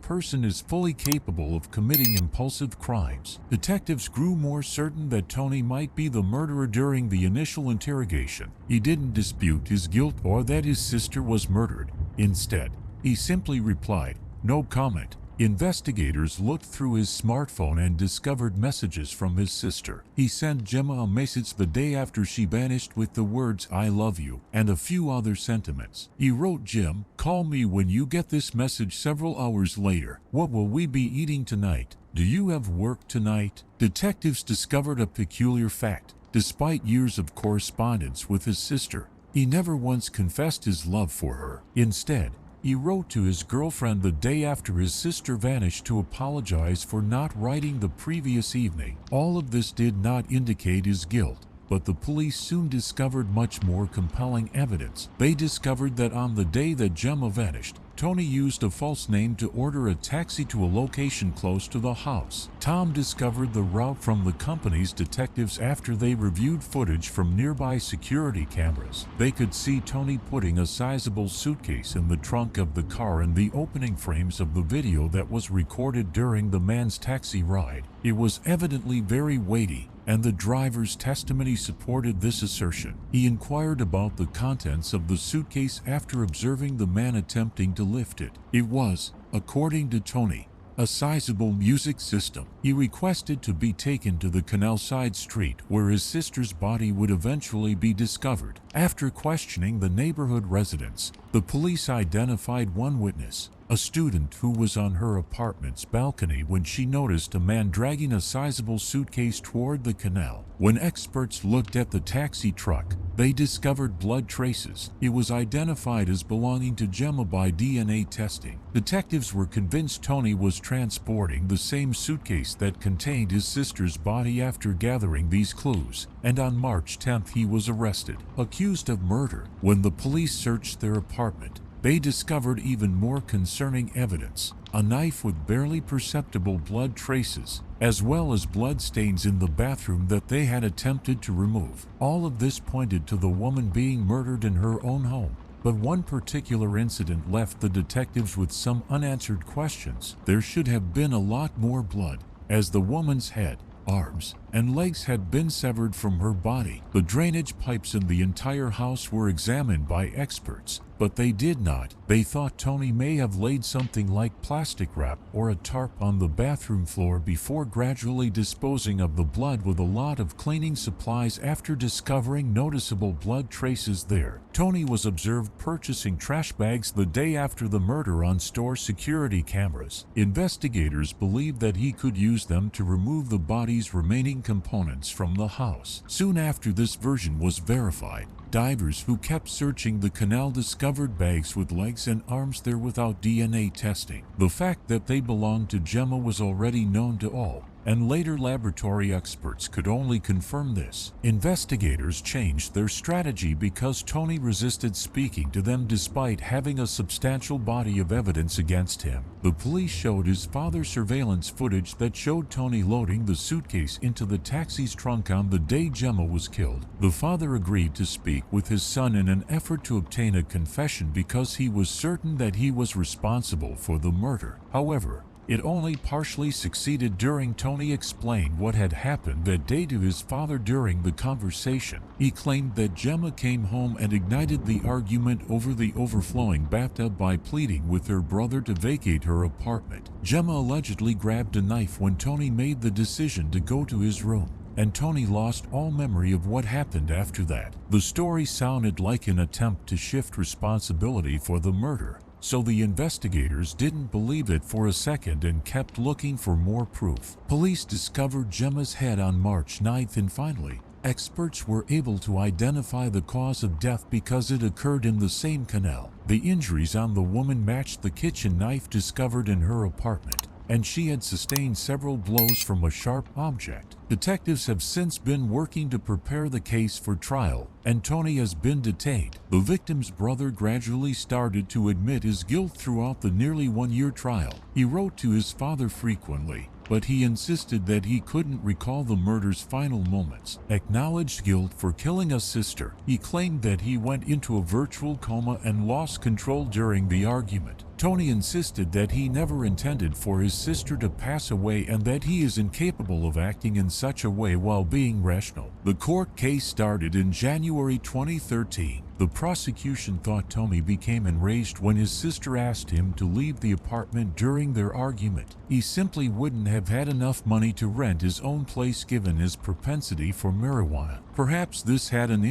person is fully capable of committing impulsive crimes. Detectives grew more certain that Tony might be the murderer during the initial interrogation. He didn't dispute his guilt or that his sister was murdered. Instead, he simply replied, "No comment." Investigators looked through his smartphone and discovered messages from his sister. He sent Gemma a message the day after she vanished with the words "I love you" and a few other sentiments. He wrote, "Jim, call me when you get this message." Several hours later, "What will we be eating tonight? Do you have work tonight?" Detectives discovered a peculiar fact. Despite years of correspondence with his sister, he never once confessed his love for her. Instead, he wrote to his girlfriend the day after his sister vanished to apologize for not writing the previous evening. All of this did not indicate his guilt, but the police soon discovered much more compelling evidence. They discovered that on the day that Gemma vanished, Tony used a false name to order a taxi to a location close to the house. Tom discovered the route from the company's detectives after they reviewed footage from nearby security cameras. They could see Tony putting a sizable suitcase in the trunk of the car in the opening frames of the video that was recorded during the man's taxi ride. It was evidently very weighty, and the driver's testimony supported this assertion. He inquired about the contents of the suitcase after observing the man attempting to lift it. It was, according to Tony, a sizable music system. He requested to be taken to the canal-side street where his sister's body would eventually be discovered. After questioning the neighborhood residents, the police identified one witness, a student who was on her apartment's balcony when she noticed a man dragging a sizable suitcase toward the canal. When experts looked at the taxi truck, they discovered blood traces. It was identified as belonging to Gemma by DNA testing. Detectives were convinced Tony was transporting the same suitcase that contained his sister's body after gathering these clues, and on March 10th he was arrested, accused of murder. When the police searched their apartment, they discovered even more concerning evidence: a knife with barely perceptible blood traces, as well as blood stains in the bathroom that they had attempted to remove. All of this pointed to the woman being murdered in her own home. But one particular incident left the detectives with some unanswered questions. There should have been a lot more blood, as the woman's head, arms, and legs had been severed from her body. The drainage pipes in the entire house were examined by experts, but they did not. They thought Tony may have laid something like plastic wrap or a tarp on the bathroom floor before gradually disposing of the blood with a lot of cleaning supplies after discovering noticeable blood traces there. Tony was observed purchasing trash bags the day after the murder on store security cameras. Investigators believed that he could use them to remove the body's remaining components from the house. Soon after this version was verified, divers who kept searching the canal discovered bags with legs and arms there without DNA testing. The fact that they belonged to Gemma was already known to all, and later laboratory experts could only confirm this. Investigators changed their strategy because Tony resisted speaking to them despite having a substantial body of evidence against him. The police showed his father's surveillance footage that showed Tony loading the suitcase into the taxi's trunk on the day Gemma was killed. The father agreed to speak with his son in an effort to obtain a confession because he was certain that he was responsible for the murder. However, It only partially succeeded during Tony explained what had happened that day to his father during the conversation. He claimed that Gemma came home and ignited the argument over the overflowing bathtub by pleading with her brother to vacate her apartment. Gemma allegedly grabbed a knife when Tony made the decision to go to his room, and Tony lost all memory of what happened after that. The story sounded like an attempt to shift responsibility for the murder, so the investigators didn't believe it for a second and kept looking for more proof. Police discovered Gemma's head on March 9th, and finally, experts were able to identify the cause of death because it occurred in the same canal. The injuries on the woman matched the kitchen knife discovered in her apartment, and she had sustained several blows from a sharp object. Detectives have since been working to prepare the case for trial, and Tony has been detained. The victim's brother gradually started to admit his guilt throughout the nearly one-year trial. He wrote to his father frequently, but he insisted that he couldn't recall the murder's final moments. Acknowledged guilt for killing a sister. He claimed that he went into a virtual coma and lost control during the argument. Tony insisted that he never intended for his sister to pass away and that he is incapable of acting in such a way while being rational. The court case started in January 2013. The prosecution thought Tony became enraged when his sister asked him to leave the apartment during their argument. He simply wouldn't have had enough money to rent his own place given his propensity for marijuana. Perhaps this had an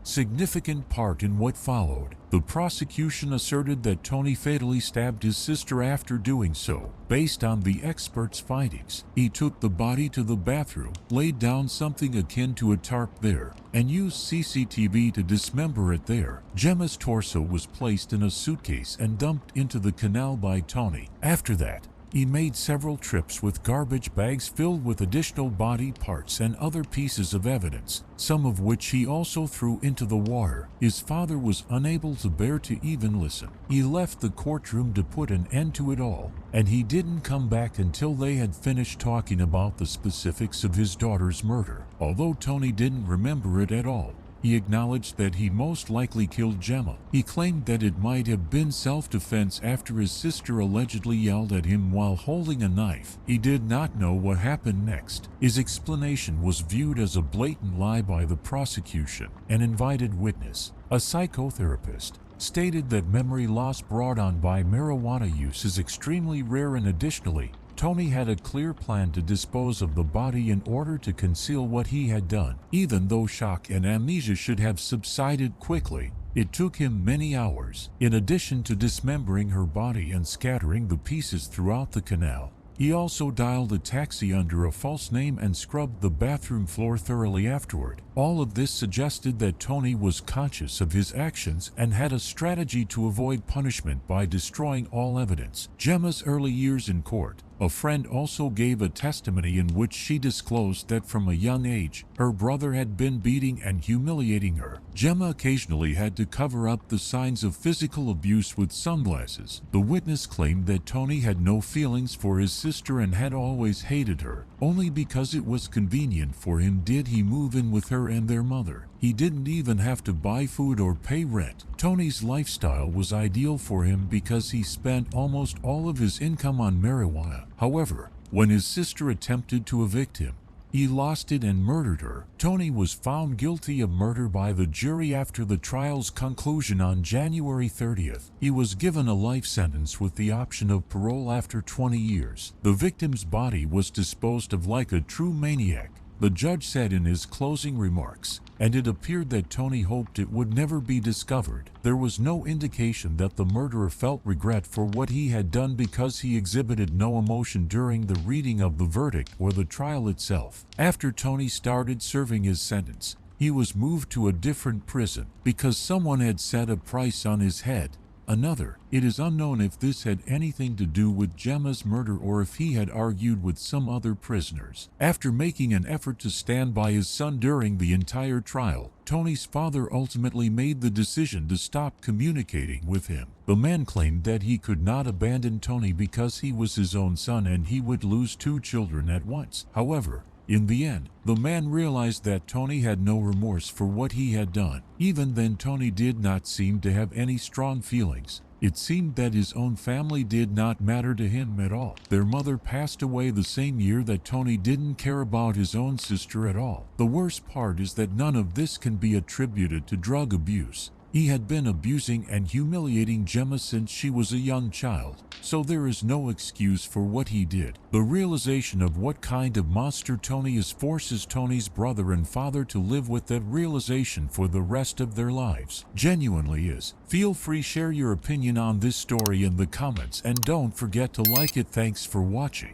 significant part in what followed. The prosecution asserted that Tony fatally stabbed his sister after doing so. Based on the experts' findings, he took the body to the bathroom, laid down something akin to a tarp there, and used CCTV to dismember it there. Gemma's torso was placed in a suitcase and dumped into the canal by Tony. After that, he made several trips with garbage bags filled with additional body parts and other pieces of evidence, some of which he also threw into the water. His father was unable to bear to even listen. He left the courtroom to put an end to it all, and he didn't come back until they had finished talking about the specifics of his daughter's murder. Although Tony didn't remember it at all, he acknowledged that he most likely killed Gemma. He claimed that it might have been self-defense after his sister allegedly yelled at him while holding a knife. He did not know what happened next. His explanation was viewed as a blatant lie by the prosecution. An invited witness, a psychotherapist, stated that memory loss brought on by marijuana use is extremely rare, and additionally, Tony had a clear plan to dispose of the body in order to conceal what he had done. Even though shock and amnesia should have subsided quickly, it took him many hours. In addition to dismembering her body and scattering the pieces throughout the canal, he also dialed a taxi under a false name and scrubbed the bathroom floor thoroughly afterward. All of this suggested that Tony was conscious of his actions and had a strategy to avoid punishment by destroying all evidence. Gemma's early years in court. A friend also gave a testimony in which she disclosed that from a young age, her brother had been beating and humiliating her. Gemma occasionally had to cover up the signs of physical abuse with sunglasses. The witness claimed that Tony had no feelings for his sister and had always hated her. Only because it was convenient for him did he move in with her and their mother. He didn't even have to buy food or pay rent. Tony's lifestyle was ideal for him because he spent almost all of his income on marijuana. However, when his sister attempted to evict him, he lost it and murdered her. Tony was found guilty of murder by the jury after the trial's conclusion on January 30th. He was given a life sentence with the option of parole after 20 years. The victim's body was disposed of like a true maniac, the judge said in his closing remarks, and it appeared that Tony hoped it would never be discovered. There was no indication that the murderer felt regret for what he had done because he exhibited no emotion during the reading of the verdict or the trial itself. After Tony started serving his sentence, he was moved to a different prison because someone had set a price on his head. It is unknown if this had anything to do with Gemma's murder or if he had argued with some other prisoners. After making an effort to stand by his son during the entire trial, Tony's father ultimately made the decision to stop communicating with him. The man claimed that he could not abandon Tony because he was his own son and he would lose 2 children at once. However, in the end, the man realized that Tony had no remorse for what he had done. Even then, Tony did not seem to have any strong feelings. It seemed that his own family did not matter to him at all. Their mother passed away the same year that Tony didn't care about his own sister at all. The worst part is that none of this can be attributed to drug abuse. He had been abusing and humiliating Gemma since she was a young child, so there is no excuse for what he did. The realization of what kind of monster Tony is forces Tony's brother and father to live with that realization for the rest of their lives. Genuinely is. Feel free share your opinion on this story in the comments and don't forget to like it. Thanks for watching.